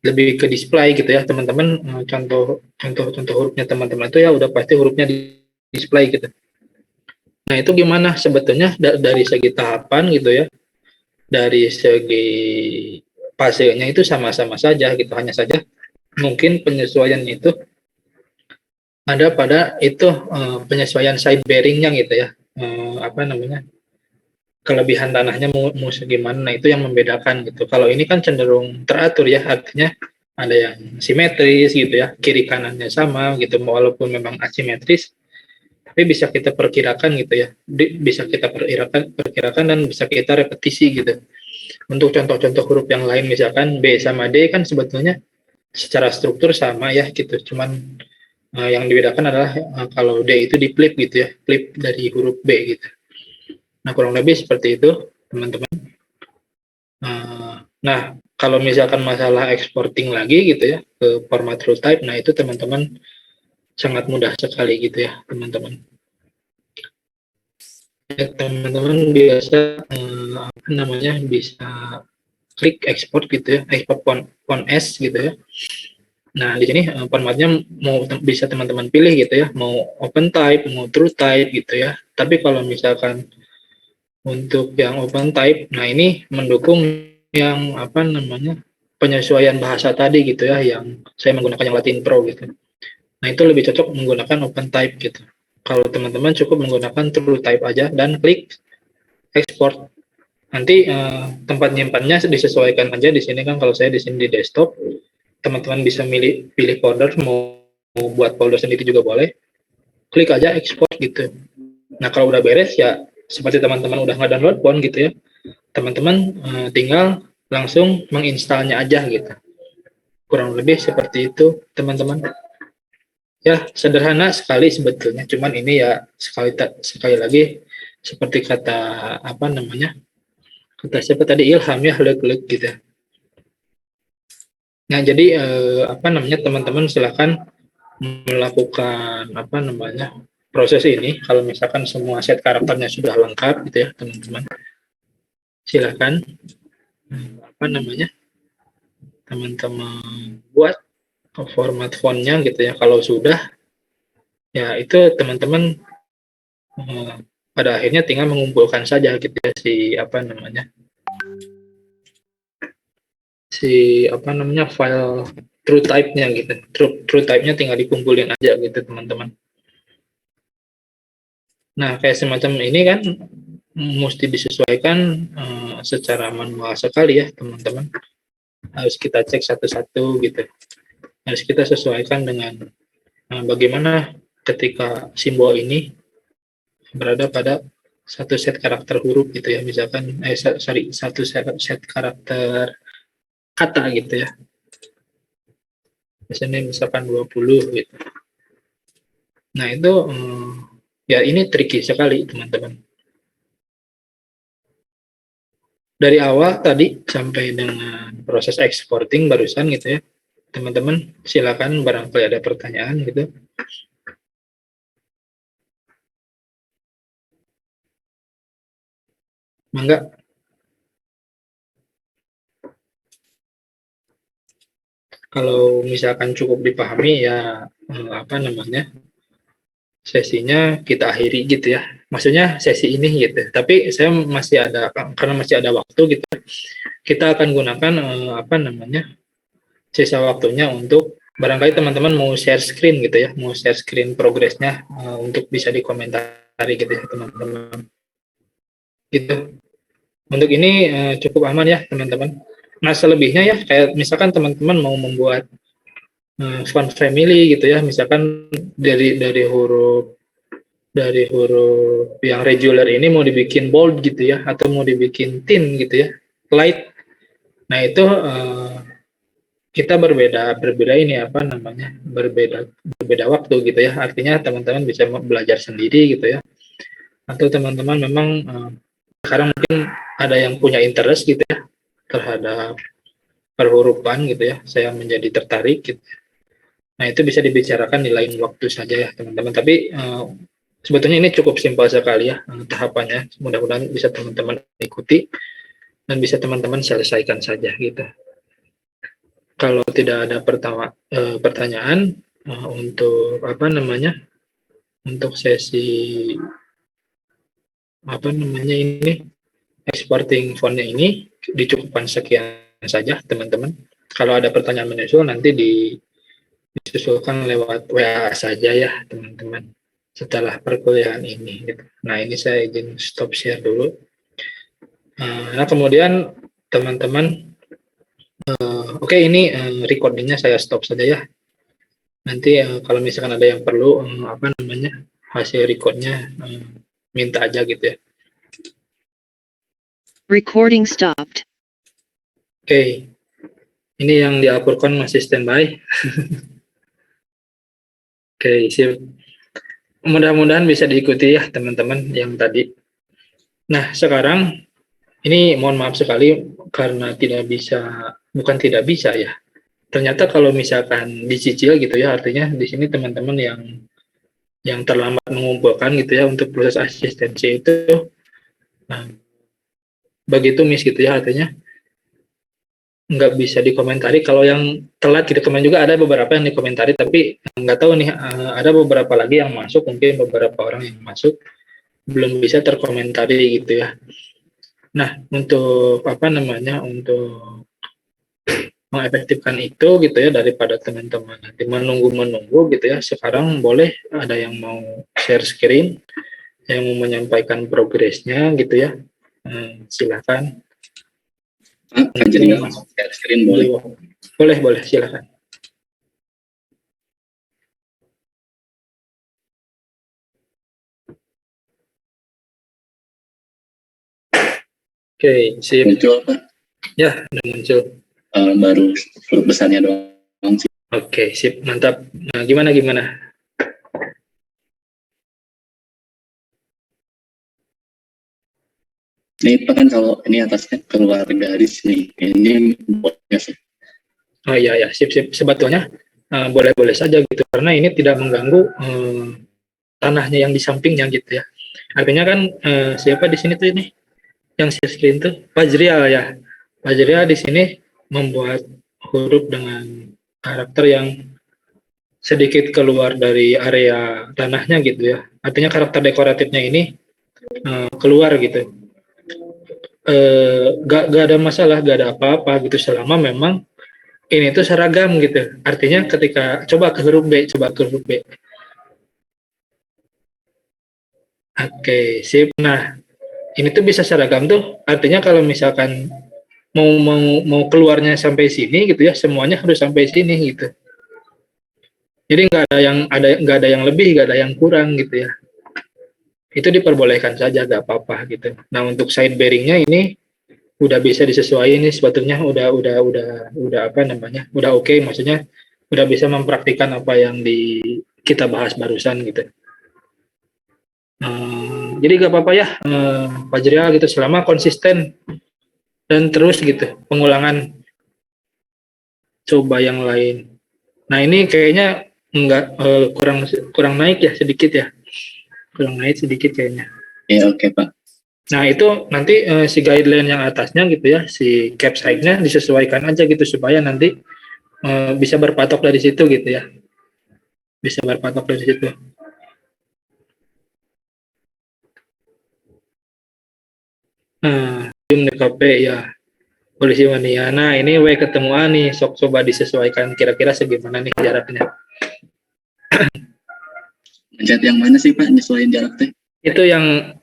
lebih ke display gitu ya teman-teman. Contoh hurufnya teman-teman itu ya udah pasti hurufnya di display gitu. Nah itu gimana sebetulnya dari segi tahapan gitu ya, dari segi fasenya itu sama-sama saja gitu, hanya saja mungkin penyesuaian itu ada pada itu penyesuaian side bearingnya gitu ya, kelebihan tanahnya mau segimana, nah itu yang membedakan gitu. Kalau ini kan cenderung teratur ya, artinya ada yang simetris gitu ya, kiri kanannya sama gitu, walaupun memang asimetris, tapi bisa kita perkirakan gitu ya, bisa kita perkirakan dan bisa kita repetisi gitu. Untuk contoh-contoh huruf yang lain misalkan B sama D kan sebetulnya secara struktur sama ya gitu, cuman yang dibedakan adalah kalau D itu di flip gitu ya, flip dari huruf B gitu. Nah, kurang lebih seperti itu, teman-teman. Nah, kalau misalkan masalah exporting lagi gitu ya, ke format true type, nah itu teman-teman sangat mudah sekali gitu ya, teman-teman. Ya, teman-teman biasa, bisa klik export gitu ya, export font S gitu ya. Nah, di sini formatnya bisa teman-teman pilih gitu ya, mau open type, mau true type gitu ya. Tapi kalau misalkan untuk yang open type, nah ini mendukung yang penyesuaian bahasa tadi gitu ya, yang saya menggunakan yang Latin Pro gitu. Nah itu lebih cocok menggunakan open type gitu. Kalau teman-teman cukup menggunakan true type aja dan klik export. Nanti tempat nyimpannya disesuaikan aja di sini kan. Kalau saya di sini di desktop, teman-teman bisa pilih folder, mau buat folder sendiri juga boleh. Klik aja export gitu. Nah kalau udah beres ya, seperti teman-teman udah nge-download pun gitu ya, teman-teman tinggal langsung menginstalnya aja gitu. Kurang lebih seperti itu teman-teman. Ya sederhana sekali sebetulnya, cuman ini ya sekali lagi seperti kata kata siapa tadi, Ilham ya, lek gitu. Nah jadi teman-teman silahkan melakukan proses ini. Kalau misalkan semua set karakternya sudah lengkap gitu ya teman-teman, silakan teman-teman buat format fontnya gitu ya. Kalau sudah ya itu teman-teman pada akhirnya tinggal mengumpulkan saja gitu ya file true type-nya gitu. True type-nya tinggal dikumpulin aja gitu teman-teman. Nah, kayak semacam ini kan mesti disesuaikan secara manual sekali ya, teman-teman. Harus kita cek satu-satu gitu. Harus kita sesuaikan dengan bagaimana ketika simbol ini berada pada satu set karakter huruf gitu ya. Misalkan satu set karakter kata gitu ya. Misalnya misalkan 20 gitu. Nah, itu ya ini tricky sekali teman-teman. Dari awal tadi sampai dengan proses exporting barusan gitu ya, teman-teman silakan barangkali ada pertanyaan gitu. Mangga. Kalau misalkan cukup dipahami ya sesinya kita akhiri gitu ya. Maksudnya sesi ini gitu. Tapi saya masih ada, karena masih ada waktu gitu, kita akan gunakan sisa waktunya untuk barangkali teman-teman mau share screen gitu ya, mau share screen progresnya untuk bisa dikomentari gitu ya teman-teman. Gitu. Untuk ini cukup aman ya teman-teman. Nah selebihnya ya kayak misalkan teman-teman mau membuat font family gitu ya, misalkan dari huruf yang regular ini mau dibikin bold gitu ya, atau mau dibikin thin gitu ya, light. Nah itu kita berbeda ini apa namanya, berbeda waktu gitu ya. Artinya teman-teman bisa belajar sendiri gitu ya. Atau teman-teman memang sekarang mungkin ada yang punya interest gitu ya terhadap perhurufan gitu ya. Saya menjadi tertarik gitu. Nah itu bisa dibicarakan di lain waktu saja ya teman-teman. Tapi sebetulnya ini cukup simpel sekali ya tahapannya. Mudah-mudahan bisa teman-teman ikuti dan bisa teman-teman selesaikan saja gitu. Kalau tidak ada pertanyaan untuk apa namanya, untuk sesi apa namanya ini exporting fontnya ini dicukupkan sekian saja teman-teman. Kalau ada pertanyaan menyusul nanti disusulkan lewat WA saja ya teman-teman setelah perkuliahan ini gitu. Nah ini saya izin stop share dulu. Nah kemudian teman-teman oke, ini recordingnya saya stop saja ya. Nanti kalau misalkan ada yang perlu apa namanya hasil recordnya minta aja gitu ya. Recording stopped. Oke, ini yang di Alpurcon masih standby. Oke, sip. Mudah-mudahan bisa diikuti ya teman-teman yang tadi. Nah sekarang ini mohon maaf sekali karena bukan tidak bisa ya. Ternyata kalau misalkan dicicil gitu ya, artinya di sini teman-teman yang terlambat mengumpulkan gitu ya untuk proses asistensi itu begitu miss gitu ya, artinya nggak bisa dikomentari. Kalau yang telat gitu, kemarin juga ada beberapa yang dikomentari, tapi nggak tahu nih ada beberapa lagi yang masuk, mungkin beberapa orang yang masuk belum bisa terkomentari gitu ya. Nah untuk apa namanya, untuk mengefektifkan itu gitu ya, daripada teman-teman nanti menunggu gitu ya, sekarang boleh ada yang mau share screen, yang mau menyampaikan progresnya gitu ya, silakan. Jadi nggak masuk share screen boleh. Boleh silakan. Oke, sip. Muncul Pak. Ya, udah muncul. Baru huruf besarnya doang sih. Oke, sip, mantap. Nah, gimana? Ini Pak kan kalau ini atasnya keluar garis nih, ini boleh sih. Oh iya, sip. Sebetulnya boleh-boleh saja gitu, karena ini tidak mengganggu tanahnya yang di sampingnya gitu ya. Artinya kan siapa di sini tuh ini yang share screen tuh Fajrial ya. Fajrial di sini membuat huruf dengan karakter yang sedikit keluar dari area tanahnya gitu ya. Artinya karakter dekoratifnya ini keluar gitu. Gak ada masalah, gak ada apa-apa gitu selama memang ini tuh seragam gitu. Artinya ketika coba ke huruf B. Oke, sip. Nah, ini tuh bisa seragam tuh. Artinya kalau misalkan mau keluarnya sampai sini gitu ya, semuanya harus sampai sini gitu. Jadi nggak ada yang lebih, nggak ada yang kurang gitu ya. Itu diperbolehkan saja, nggak apa-apa gitu. Nah untuk side bearingnya ini udah bisa disesuaikan, ini sebetulnya udah apa namanya, udah oke, maksudnya udah bisa mempraktikkan apa yang kita bahas barusan gitu. Jadi nggak apa-apa ya Pak Jerial gitu, selama konsisten dan terus gitu pengulangan, coba yang lain. Nah ini kayaknya enggak kurang naik ya sedikit ya, kurang naik sedikit kayaknya. Ya oke Pak. Nah itu nanti si guideline yang atasnya gitu ya, si caps height-nya disesuaikan aja gitu supaya nanti bisa berpatok dari situ gitu ya, bisa berpatok dari situ. Nah, DKP ya, polisi mania. Nah ini W ketemu A nih, sok coba disesuaikan kira-kira segimana nih jaraknya. Mencet yang mana sih Pak, nyesuaiin jarak teh? Itu yang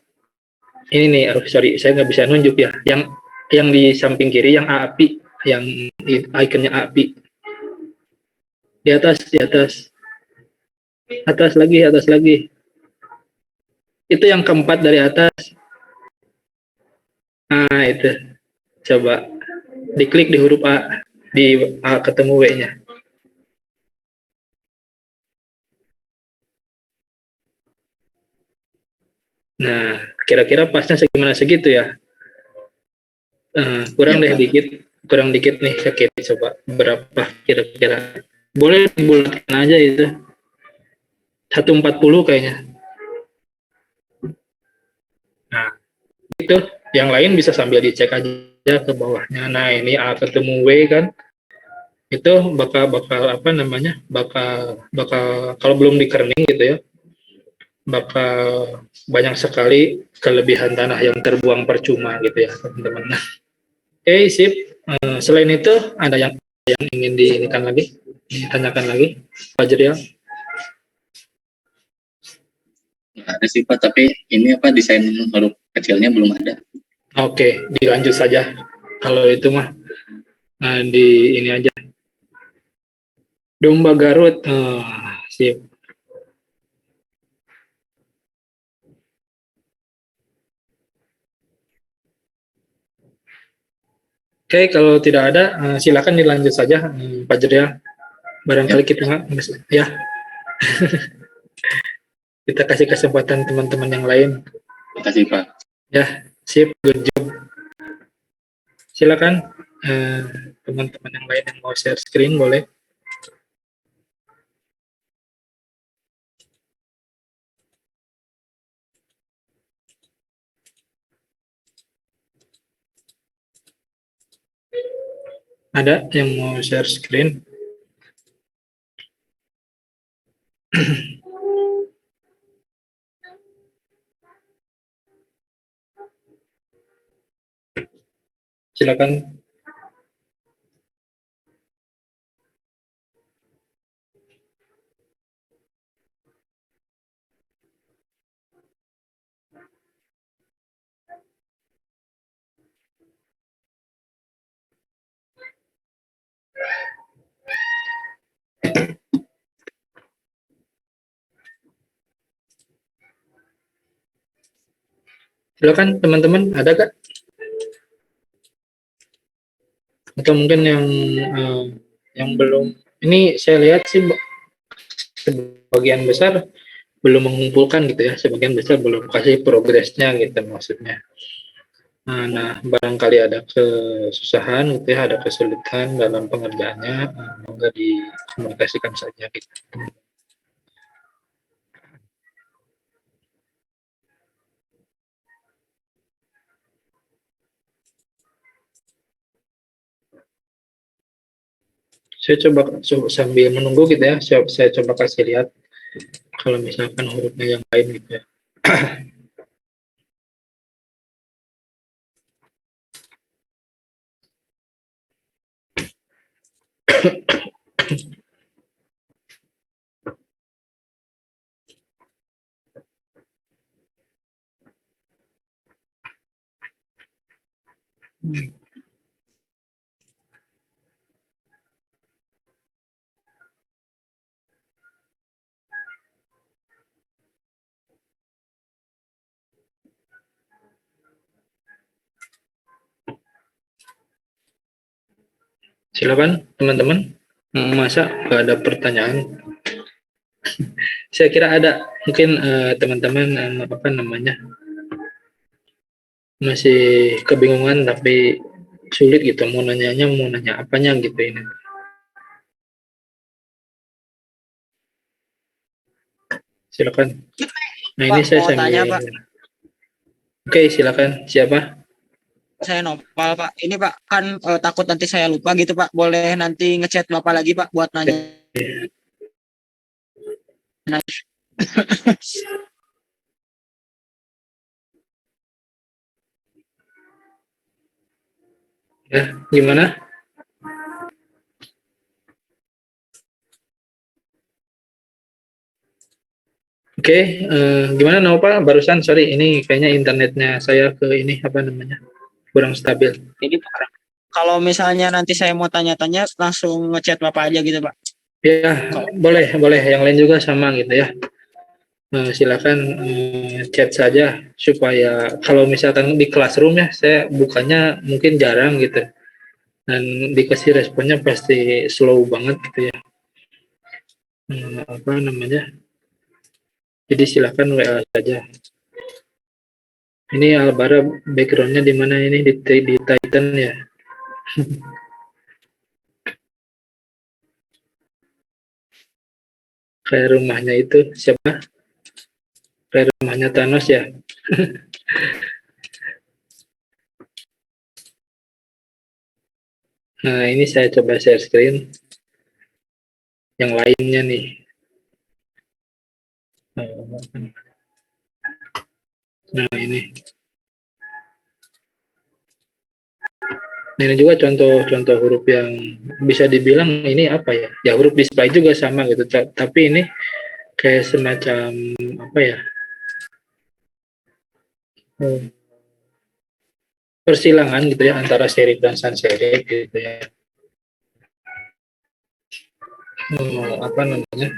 ini nih, sorry, saya nggak bisa nunjuk ya. Yang di samping kiri, yang api, yang ikonnya api. Di atas, atas lagi. Itu yang keempat dari atas. Nah, itu. Coba diklik di huruf A, di A ketemu W-nya. Nah, kira-kira pasnya segimana segitu ya? Kurang Ya, deh Pak. kurang dikit nih sakit. Coba berapa kira-kira? Boleh dibulatkan aja itu. 140 kayaknya. Nah, itu yang lain bisa sambil dicek aja ke bawahnya. Nah, ini A ketemu W kan? Itu bakal apa namanya? Bakal kalau belum dikeringin gitu ya, bakal banyak sekali kelebihan tanah yang terbuang percuma gitu ya, teman-teman. Oke, sip. Selain itu ada yang ingin ditanyakan lagi, Pak Jerial? Ada sih Pak, tapi ini apa desain huruf kecilnya belum ada. Oke, dilanjut saja. Kalau itu mah di ini aja. Domba Garut, sip. Oke, kalau tidak ada, silakan dilanjut saja, Pak Jerial. Barangkali kita ya kita kasih kesempatan teman-teman yang lain. Terima kasih Pak. Ya, sip, good job. Silakan teman-teman yang lain yang mau share screen boleh. Ada yang mau share screen? Silakan. Silakan teman-teman, ada kak? Atau mungkin yang belum, ini saya lihat sih sebagian besar belum mengumpulkan gitu ya, sebagian besar belum kasih progresnya gitu maksudnya. Nah, barangkali ada kesusahan gitu ya, ada kesulitan dalam pengerjaannya, monggo dikomunikasikan saja gitu. Saya coba sambil menunggu gitu ya, saya coba kasih lihat kalau misalkan hurufnya yang lain gitu ya. Silakan teman-teman, masa nggak ada pertanyaan? Saya kira ada, mungkin teman-teman apa namanya masih kebingungan tapi sulit gitu mau nanya apanya gitu ini. Silakan. Nah ini Pak, saya mau sambil. tanya Pak, Oke, silakan. Siapa? saya Nopal Pak. Ini Pak kan takut nanti saya lupa gitu Pak. Boleh nanti ngechat Bapak lagi Pak buat nanya. Ya, gimana? Oke, gimana Nova? Barusan sorry, ini kayaknya internetnya saya ke ini apa namanya kurang stabil. Ini Pak, kalau misalnya nanti saya mau tanya-tanya langsung ngechat Bapak aja gitu Pak. Ya, boleh, boleh. Yang lain juga sama gitu ya. Silakan chat saja supaya kalau misalkan di classroom ya, saya bukannya mungkin jarang gitu dan dikasih responnya pasti slow banget gitu ya. Apa namanya? Jadi silakan WA saja. Ini Albara backgroundnya di mana ini di Titan ya? Kayak rumahnya itu siapa? Kayak rumahnya Thanos ya. Nah, ini saya coba share screen yang lainnya nih. Nah, ini. Nah, ini juga contoh-contoh huruf yang bisa dibilang ini apa ya? Ya huruf display juga sama gitu. Tapi ini kayak semacam apa ya? Persilangan gitu ya antara serif dan sans serif gitu ya. Apa namanya?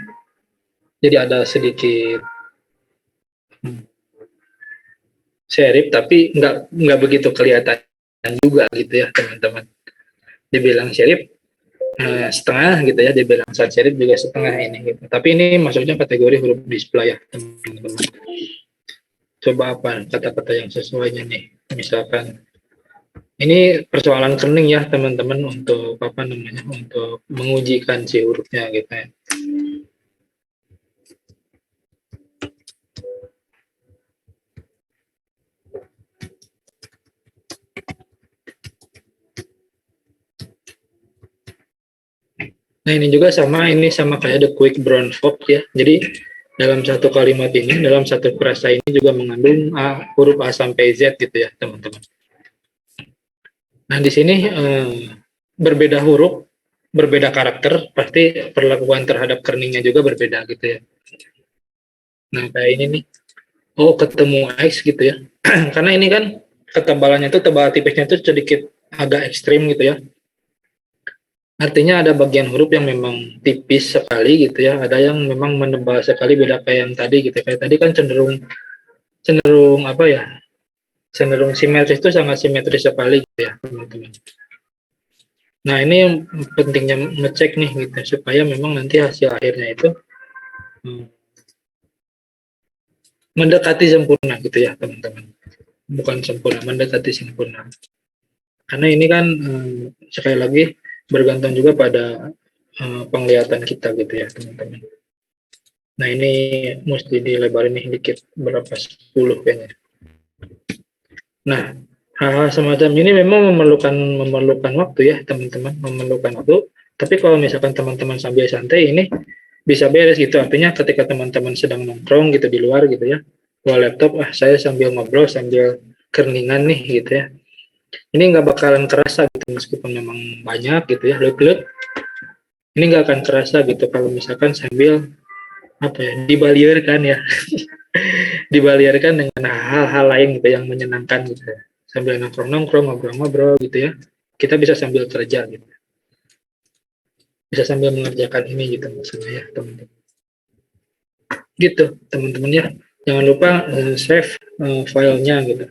Jadi ada sedikit serif tapi nggak begitu kelihatan juga gitu ya teman-teman. Dibilang serif setengah gitu ya, dibilang sans serif juga setengah ini gitu. Tapi ini masuknya kategori huruf display ya teman-teman. Coba apa kata-kata yang sesuainya nih? Misalkan ini persoalan kening ya teman-teman untuk apa namanya untuk mengujikan si hurufnya gitu ya. Nah ini juga sama, ini sama kayak the quick brown fox ya. Jadi dalam satu kalimat ini, dalam satu frasa ini juga mengandung huruf A sampai Z gitu ya teman-teman. Nah di sini berbeda huruf, berbeda karakter, pasti perlakuan terhadap keningnya juga berbeda gitu ya. Nah kayak ini nih, oh ketemu X gitu ya. Karena ini kan ketebalannya itu tebal tipisnya itu sedikit agak ekstrim gitu ya. Artinya ada bagian huruf yang memang tipis sekali gitu ya, ada yang memang menebal sekali beda kayak yang tadi gitu. Kayak tadi kan cenderung apa ya? Cenderung simetris itu sangat simetris sekali gitu ya, teman-teman. Nah, ini yang pentingnya ngecek nih gitu supaya memang nanti hasil akhirnya itu mendekati sempurna gitu ya, teman-teman. Bukan sempurna, mendekati sempurna. Karena ini kan sekali lagi bergantung juga pada penglihatan kita gitu ya teman-teman. Nah ini mesti dilebarin nih dikit berapa 10 kayaknya. Nah hal-hal semacam ini memang memerlukan waktu ya teman-teman, memerlukan waktu. Tapi kalau misalkan teman-teman sambil santai ini bisa beres gitu. Artinya ketika teman-teman sedang nongkrong gitu di luar gitu ya, bawa laptop, saya sambil ngobrol sambil kerningan nih gitu ya. Ini nggak bakalan kerasa gitu meskipun memang banyak gitu ya lek-lek. Ini nggak akan kerasa gitu kalau misalkan sambil apa ya dibalirkan ya dibalirkan dengan hal-hal lain gitu yang menyenangkan gitu ya. Sambil nongkrong-nongkrong ngobrol-ngobrol gitu ya, kita bisa sambil kerja gitu, bisa sambil mengerjakan ini gitu maksudnya ya teman-teman gitu teman-teman ya. Jangan lupa save filenya gitu.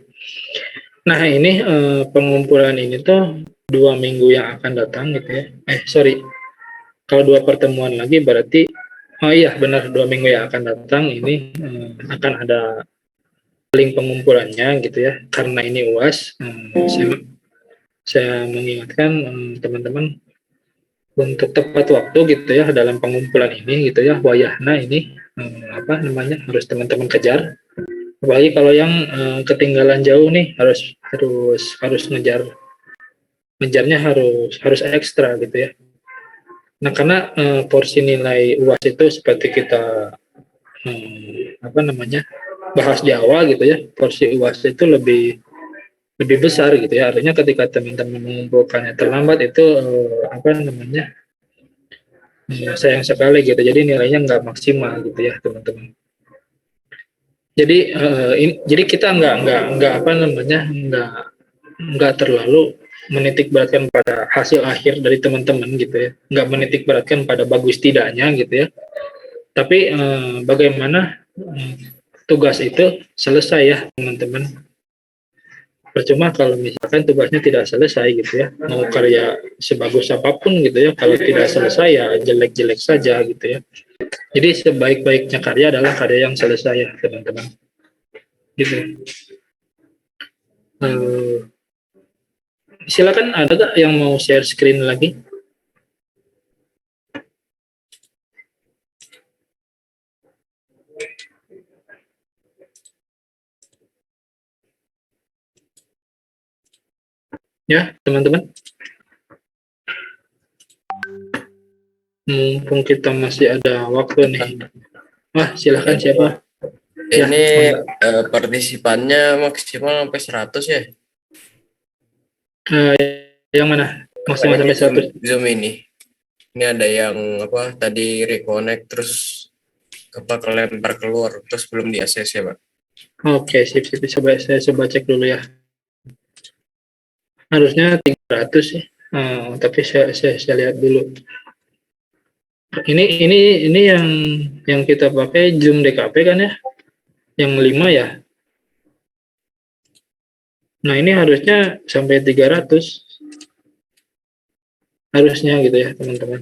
Nah ini pengumpulan ini tuh 2 minggu yang akan datang gitu ya. Sorry, kalau 2 pertemuan lagi berarti, oh iya benar 2 minggu yang akan datang ini akan ada link pengumpulannya gitu ya. Karena ini UAS, saya mengingatkan teman-teman untuk tepat waktu gitu ya dalam pengumpulan ini gitu ya. Wayahna ini apa namanya harus teman-teman kejar. Apalagi kalau yang ketinggalan jauh nih harus ngejarnya harus ekstra gitu ya. Nah karena porsi nilai UAS itu seperti kita apa namanya bahas di awal gitu ya, porsi UAS itu lebih besar gitu ya. Artinya ketika teman-teman mengumpulkannya terlambat itu apa namanya sayang sekali gitu. Jadi nilainya nggak maksimal gitu ya teman-teman. Jadi kita nggak apa namanya nggak terlalu menitik beratkan pada hasil akhir dari teman-teman gitu ya, nggak menitik beratkan pada bagus tidaknya gitu ya, tapi bagaimana tugas itu selesai ya teman-teman. Percuma kalau misalkan tugasnya tidak selesai gitu ya, mau karya sebagus apapun gitu ya, kalau tidak selesai ya jelek-jelek saja gitu ya. Jadi sebaik-baiknya karya adalah karya yang selesai ya teman-teman. Gitu. Silakan, ada gak yang mau share screen lagi? Ya, teman-teman. Mumpung kita masih ada waktu nih. Wah, silakan siapa? Ya, Ini partisipannya maksimal sampai 100 ya? yang mana? Maksimal sampai 100. Zoom ini. Ini ada yang apa tadi reconnect terus apa kelempar keluar terus belum di ACC ya, Pak. Oke, sip. Saya coba cek dulu ya. Harusnya 300 ya. Tapi saya lihat dulu. Ini yang kita pakai Zoom DKP kan ya? Yang 5 ya. Nah, ini harusnya sampai 300. Harusnya gitu ya, teman-teman.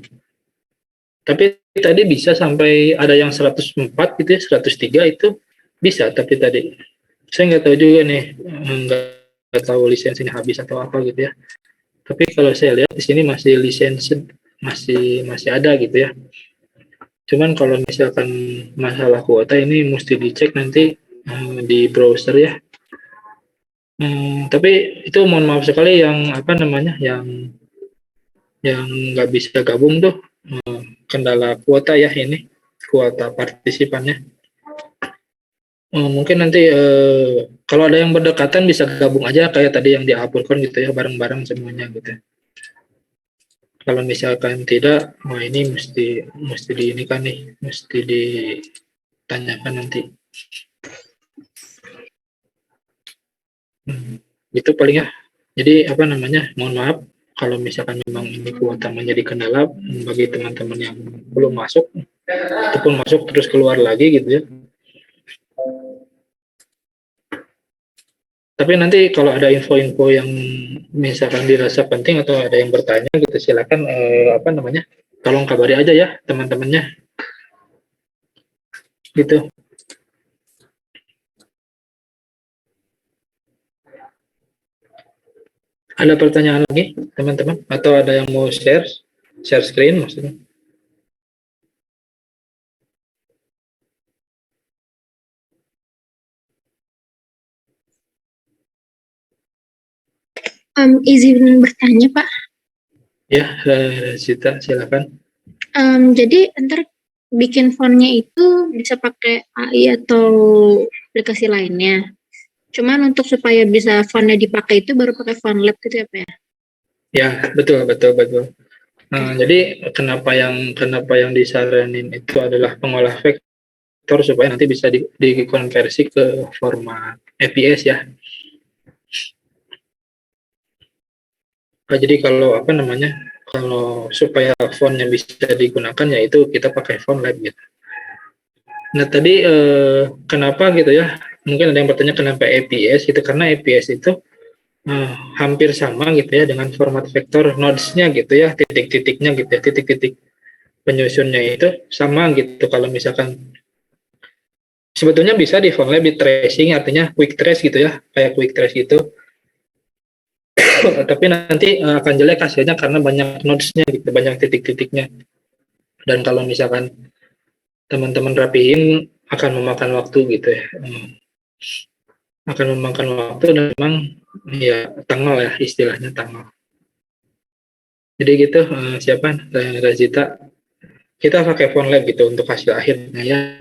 Tapi tadi bisa sampai ada yang 104 gitu ya, 103 itu bisa, tapi tadi saya nggak tahu juga nih, nggak tahu lisensinya habis atau apa gitu ya. Tapi kalau saya lihat di sini masih lisensi masih ada gitu ya. Cuman kalau misalkan masalah kuota ini mesti dicek nanti di browser ya. Tapi itu mohon maaf sekali yang apa namanya yang nggak bisa gabung tuh kendala kuota ya, ini kuota partisipannya. Mungkin nanti kalau ada yang berdekatan bisa gabung aja kayak tadi yang di Apurkon gitu ya, bareng-bareng semuanya gitu. Kalau misalkan tidak, wah ini mesti di ini kan nih, mesti ditanyakan nanti. Itu paling ya. Jadi apa namanya, mohon maaf kalau misalkan memang ini kuota menjadi kendala bagi teman-teman yang belum masuk, ataupun masuk terus keluar lagi gitu ya. Tapi nanti kalau ada info-info yang misalkan dirasa penting atau ada yang bertanya gitu, silakan apa namanya, tolong kabari aja ya teman-temannya. Gitu. Ada pertanyaan lagi teman-teman? Atau ada yang mau share screen maksudnya? Izin bertanya Pak. Ya, Sita, silakan. Jadi ntar bikin fontnya itu bisa pakai AI atau aplikasi lainnya. Cuman untuk supaya bisa fontnya dipakai itu baru pakai font lab gitu ya Pak ya? Ya, betul. Jadi kenapa yang disaranin itu adalah pengolah vektor supaya nanti bisa dikonversi ke format APS ya. Jadi kalau apa namanya, kalau supaya fontnya bisa digunakan yaitu kita pakai font lab gitu. Nah tadi kenapa gitu ya? Mungkin ada yang bertanya kenapa APS gitu, karena APS itu hampir sama gitu ya dengan format vektor nodes-nya gitu ya, titik-titiknya gitu ya, titik-titik penyusunnya itu sama gitu. Kalau misalkan sebetulnya bisa di font lab di tracing, artinya quick trace gitu ya, kayak quick trace gitu. Tapi nanti akan jelek hasilnya karena banyak nodes-nya gitu, banyak titik-titiknya. Dan kalau misalkan teman-teman rapihin akan memakan waktu gitu ya. Akan memakan waktu dan memang ya tanggal ya, istilahnya tanggal. Jadi gitu, siapa Razita, kita pakai font lab gitu untuk hasil akhirnya ya.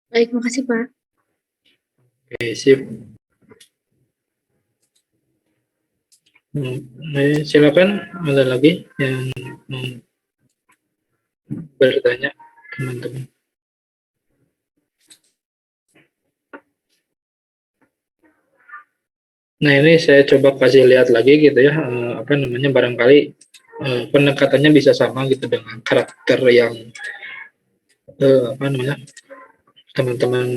Baik, makasih Pak. Oke, sip. Silakan, ada lagi yang bertanya teman-teman. Nah, ini saya coba kasih lihat lagi gitu ya, apa namanya, barangkali pendekatannya bisa sama gitu dengan karakter yang apa namanya, teman-teman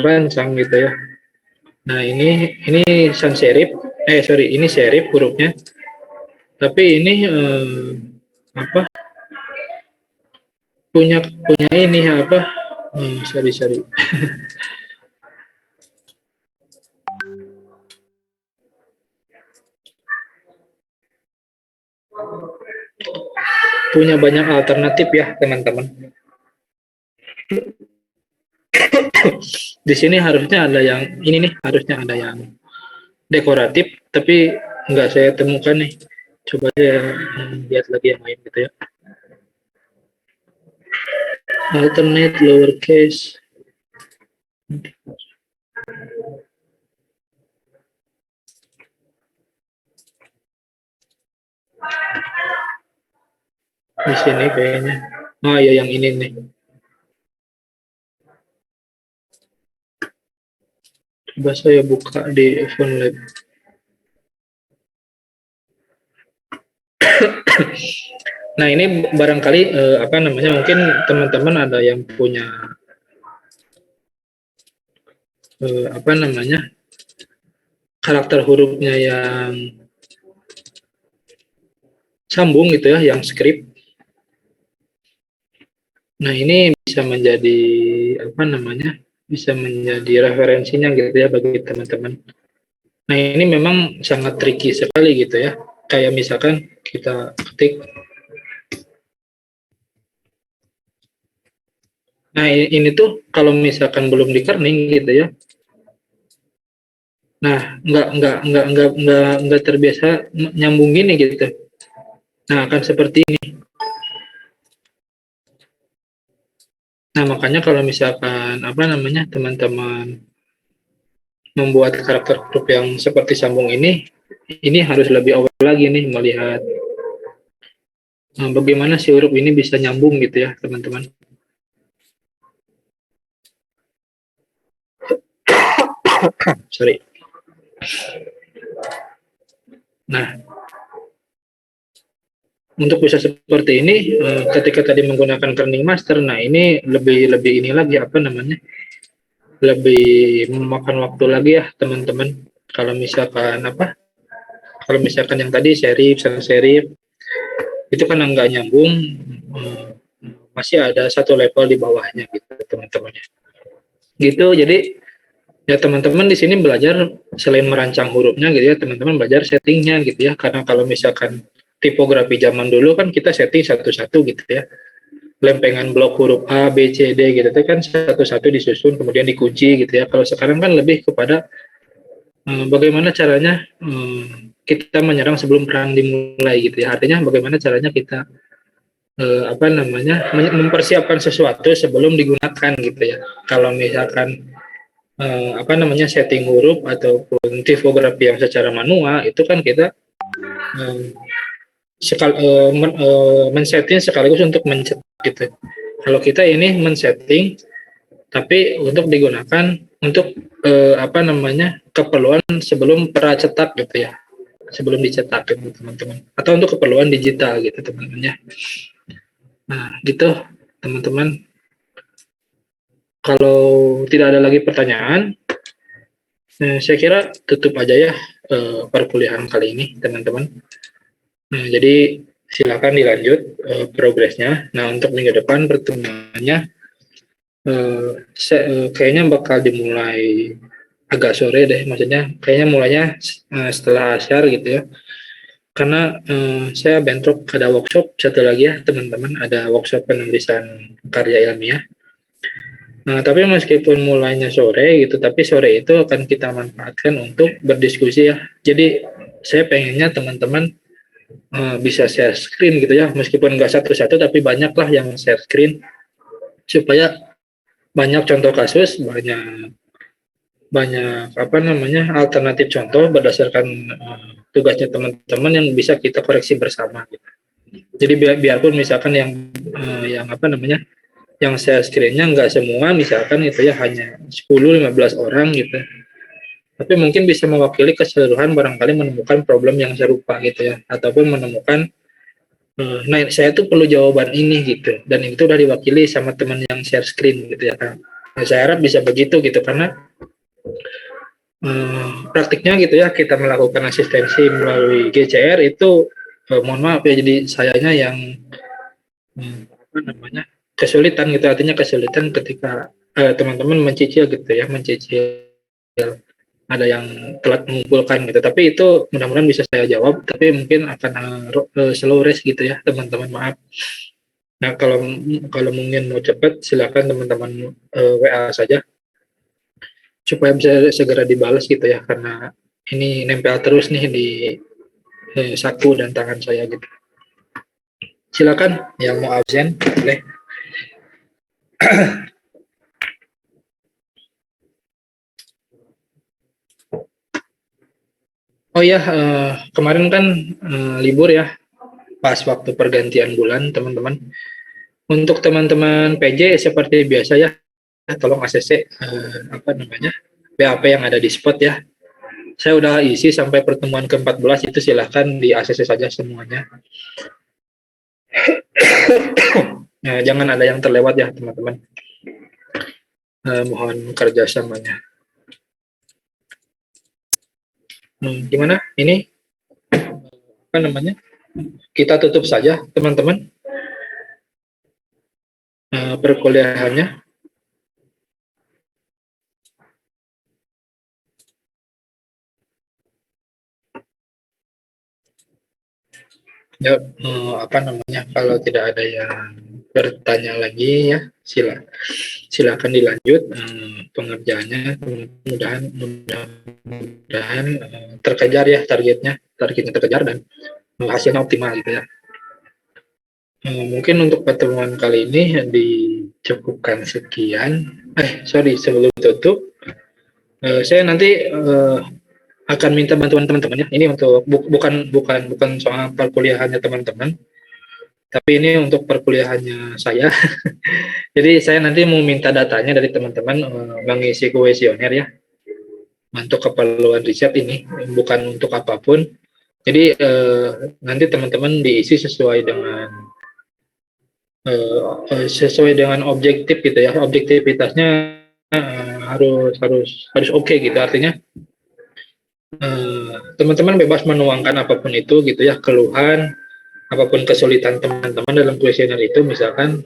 rancang gitu ya. Nah, ini sans serif, sorry, ini serif hurufnya, tapi ini apa, punya punya ini apa, sorry. Punya banyak alternatif ya teman-teman. Di sini harusnya ada yang ini nih, harusnya ada yang dekoratif, tapi nggak saya temukan nih. Coba saya lihat lagi yang lain gitu ya. Alternate lowercase. Di sini kayaknya. Oh ya, yang ini nih. Coba saya buka di PhoneLab. Nah, ini barangkali apa namanya, mungkin teman-teman ada yang punya apa namanya, karakter hurufnya yang sambung gitu ya, yang script. Nah, ini bisa menjadi apa namanya, bisa menjadi referensinya gitu ya bagi teman-teman. Nah, ini memang sangat tricky sekali gitu ya. Kayak misalkan kita ketik. Nah, ini tuh kalau misalkan belum di kerning gitu ya. Nah, nggak terbiasa nyambung gini gitu. Nah, akan seperti ini. Nah, makanya kalau misalkan apa namanya, teman-teman membuat karakter huruf yang seperti sambung ini harus lebih aware lagi nih melihat bagaimana si huruf ini bisa nyambung gitu ya, teman-teman. Sorry. Nah, untuk bisa seperti ini, ketika tadi menggunakan kerning master, nah ini lebih ini lagi apa namanya, lebih memakan waktu lagi ya teman-teman. Kalau misalkan apa, kalau misalkan yang tadi serif, sans serif, itu kan nggak nyambung, masih ada satu level di bawahnya gitu teman-teman. Gitu, jadi ya teman-teman di sini belajar selain merancang hurufnya gitu ya, teman-teman belajar settingnya gitu ya, karena kalau misalkan tipografi zaman dulu kan kita setting satu-satu gitu ya, lempengan blok huruf A, B, C, D gitu kan satu-satu disusun kemudian dikunci gitu ya. Kalau sekarang kan lebih kepada bagaimana caranya kita menyerang sebelum perang dimulai gitu ya, artinya bagaimana caranya kita apa namanya, mempersiapkan sesuatu sebelum digunakan gitu ya. Kalau misalkan apa namanya, setting huruf ataupun tipografi yang secara manual itu kan kita men-setting sekaligus untuk mencetak gitu. Kalau kita ini men-setting tapi untuk digunakan untuk apa namanya, keperluan sebelum pracetak gitu ya, sebelum dicetak gitu teman-teman, atau untuk keperluan digital gitu teman-teman ya. Nah gitu teman-teman, kalau tidak ada lagi pertanyaan, saya kira tutup aja ya perkuliahan kali ini teman-teman. Nah, jadi silakan dilanjut progresnya. Nah, untuk minggu depan pertemuannya kayaknya bakal dimulai agak sore deh, maksudnya kayaknya mulainya setelah asyar gitu ya. Karena saya bentrok ada workshop satu lagi ya teman-teman, ada workshop penulisan karya ilmiah. Nah, tapi meskipun mulainya sore gitu, tapi sore itu akan kita manfaatkan untuk berdiskusi ya. Jadi saya pengennya teman-teman bisa share screen gitu ya, meskipun nggak satu-satu tapi banyaklah yang share screen supaya banyak contoh kasus, banyak apa namanya, alternatif contoh berdasarkan tugasnya teman-teman yang bisa kita koreksi bersama gitu. Jadi biarpun misalkan yang apa namanya, yang share screen-nya nggak semua, misalkan itu ya hanya 10-15 orang gitu. tapi mungkin bisa mewakili keseluruhan, barangkali menemukan problem yang serupa gitu ya, ataupun menemukan nah saya tuh perlu jawaban ini gitu, dan itu udah diwakili sama teman yang share screen gitu ya kan. Nah, saya harap bisa begitu gitu, karena praktiknya gitu ya, kita melakukan asistensi melalui GCR itu mohon maaf ya, jadi sayanya yang apa namanya, kesulitan gitu, artinya kesulitan ketika teman-teman mencicil gitu ya, mencicil ada yang telat mengumpulkan gitu, tapi itu mudah-mudahan bisa saya jawab, tapi mungkin akan slow race gitu ya teman-teman, maaf. Nah, kalau mungkin mau cepat silakan teman-teman WA saja supaya bisa segera dibalas gitu ya, karena ini nempel terus nih di saku dan tangan saya gitu. Silakan yang mau absen boleh. Oh ya, kemarin kan libur ya, pas waktu pergantian bulan teman-teman. Untuk teman-teman PJ seperti biasa ya, tolong ACC apa namanya, BAP yang ada di spot ya. Saya udah isi sampai pertemuan ke-14, itu silahkan di ACC saja semuanya. Nah, jangan ada yang terlewat ya teman-teman. Mohon kerjasamanya. Gimana? Ini apa namanya? Kita tutup saja teman-teman perkuliahannya. Ya, apa namanya? Kalau tidak ada yang bertanya lagi ya, silakan dilanjut pengerjaannya. Mudah-mudahan terkejar ya targetnya terkejar dan hasilnya optimal gitu ya. Mungkin untuk pertemuan kali ini dicukupkan sekian. Sebelum tutup, saya nanti akan minta bantuan teman-teman ya. Ini untuk bukan soal perkuliahannya teman-teman, tapi ini untuk perkuliahannya saya. Jadi saya nanti mau minta datanya dari teman-teman mengisi kuesioner ya, untuk keperluan riset ini, bukan untuk apapun. Jadi nanti teman-teman diisi sesuai dengan objektif gitu ya, objektivitasnya harus oke gitu, artinya teman-teman bebas menuangkan apapun itu gitu ya, keluhan apapun, kesulitan teman-teman dalam kuesioner itu, misalkan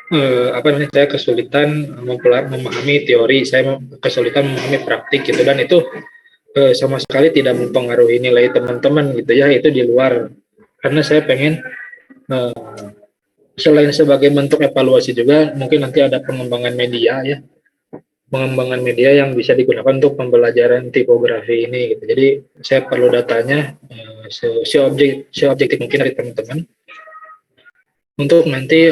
saya kesulitan memahami teori, saya kesulitan memahami praktik gitu, dan itu sama sekali tidak mempengaruhi nilai teman-teman gitu ya, itu di luar, karena saya pengen selain sebagai bentuk evaluasi juga mungkin nanti ada pengembangan media ya, pengembangan media yang bisa digunakan untuk pembelajaran tipografi ini gitu. Jadi saya perlu datanya seobjektif mungkin dari teman-teman untuk nanti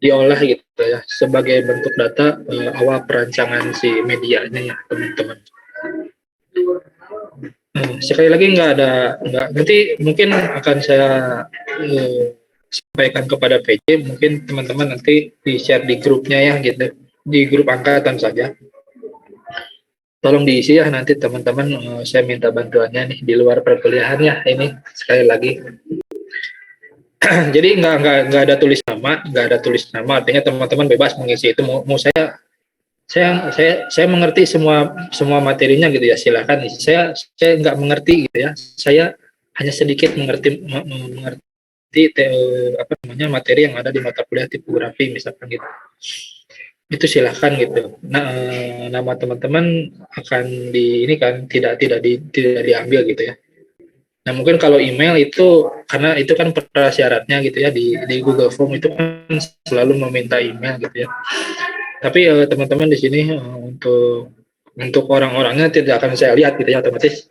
diolah gitu ya, sebagai bentuk data awal perancangan si medianya ya teman-teman. Sekali lagi nanti mungkin akan saya sampaikan kepada PJ, mungkin teman-teman nanti di share di grupnya ya gitu, di grup angkatan saja. Tolong diisi ya nanti teman-teman, saya minta bantuannya nih di luar perkuliahan ya, ini sekali lagi. Jadi nggak ada tulis nama, artinya teman-teman bebas mengisi itu. Mau saya mengerti semua materinya gitu ya, silakan. Saya nggak mengerti gitu ya, saya hanya sedikit mengerti materi yang ada di mata kuliah tipografi misalkan gitu. Itu silahkan gitu. Nah, nama teman-teman akan tidak diambil gitu ya. Nah, mungkin kalau email itu karena itu kan prasyaratnya gitu ya, di Google Form itu kan selalu meminta email gitu ya. Tapi teman-teman di sini untuk orang-orangnya tidak akan saya lihat gitu ya, otomatis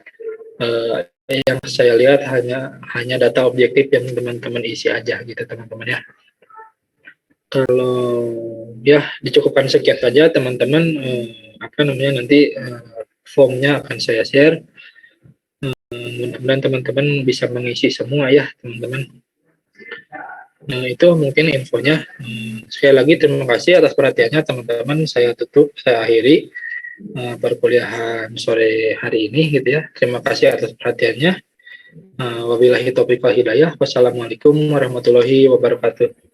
yang saya lihat hanya data objektif yang teman-teman isi aja gitu teman-teman ya. Kalau ya dicukupkan sekian saja teman-teman, nanti formnya akan saya share. Mudah-mudahan teman-teman bisa mengisi semua ya teman-teman. Nah, itu mungkin infonya. Sekali lagi terima kasih atas perhatiannya teman-teman. Saya tutup, saya akhiri. perkuliahan sore hari ini gitu ya. Terima kasih atas perhatiannya. Wabillahi taufiq wal hidayah. Wassalamualaikum warahmatullahi wabarakatuh.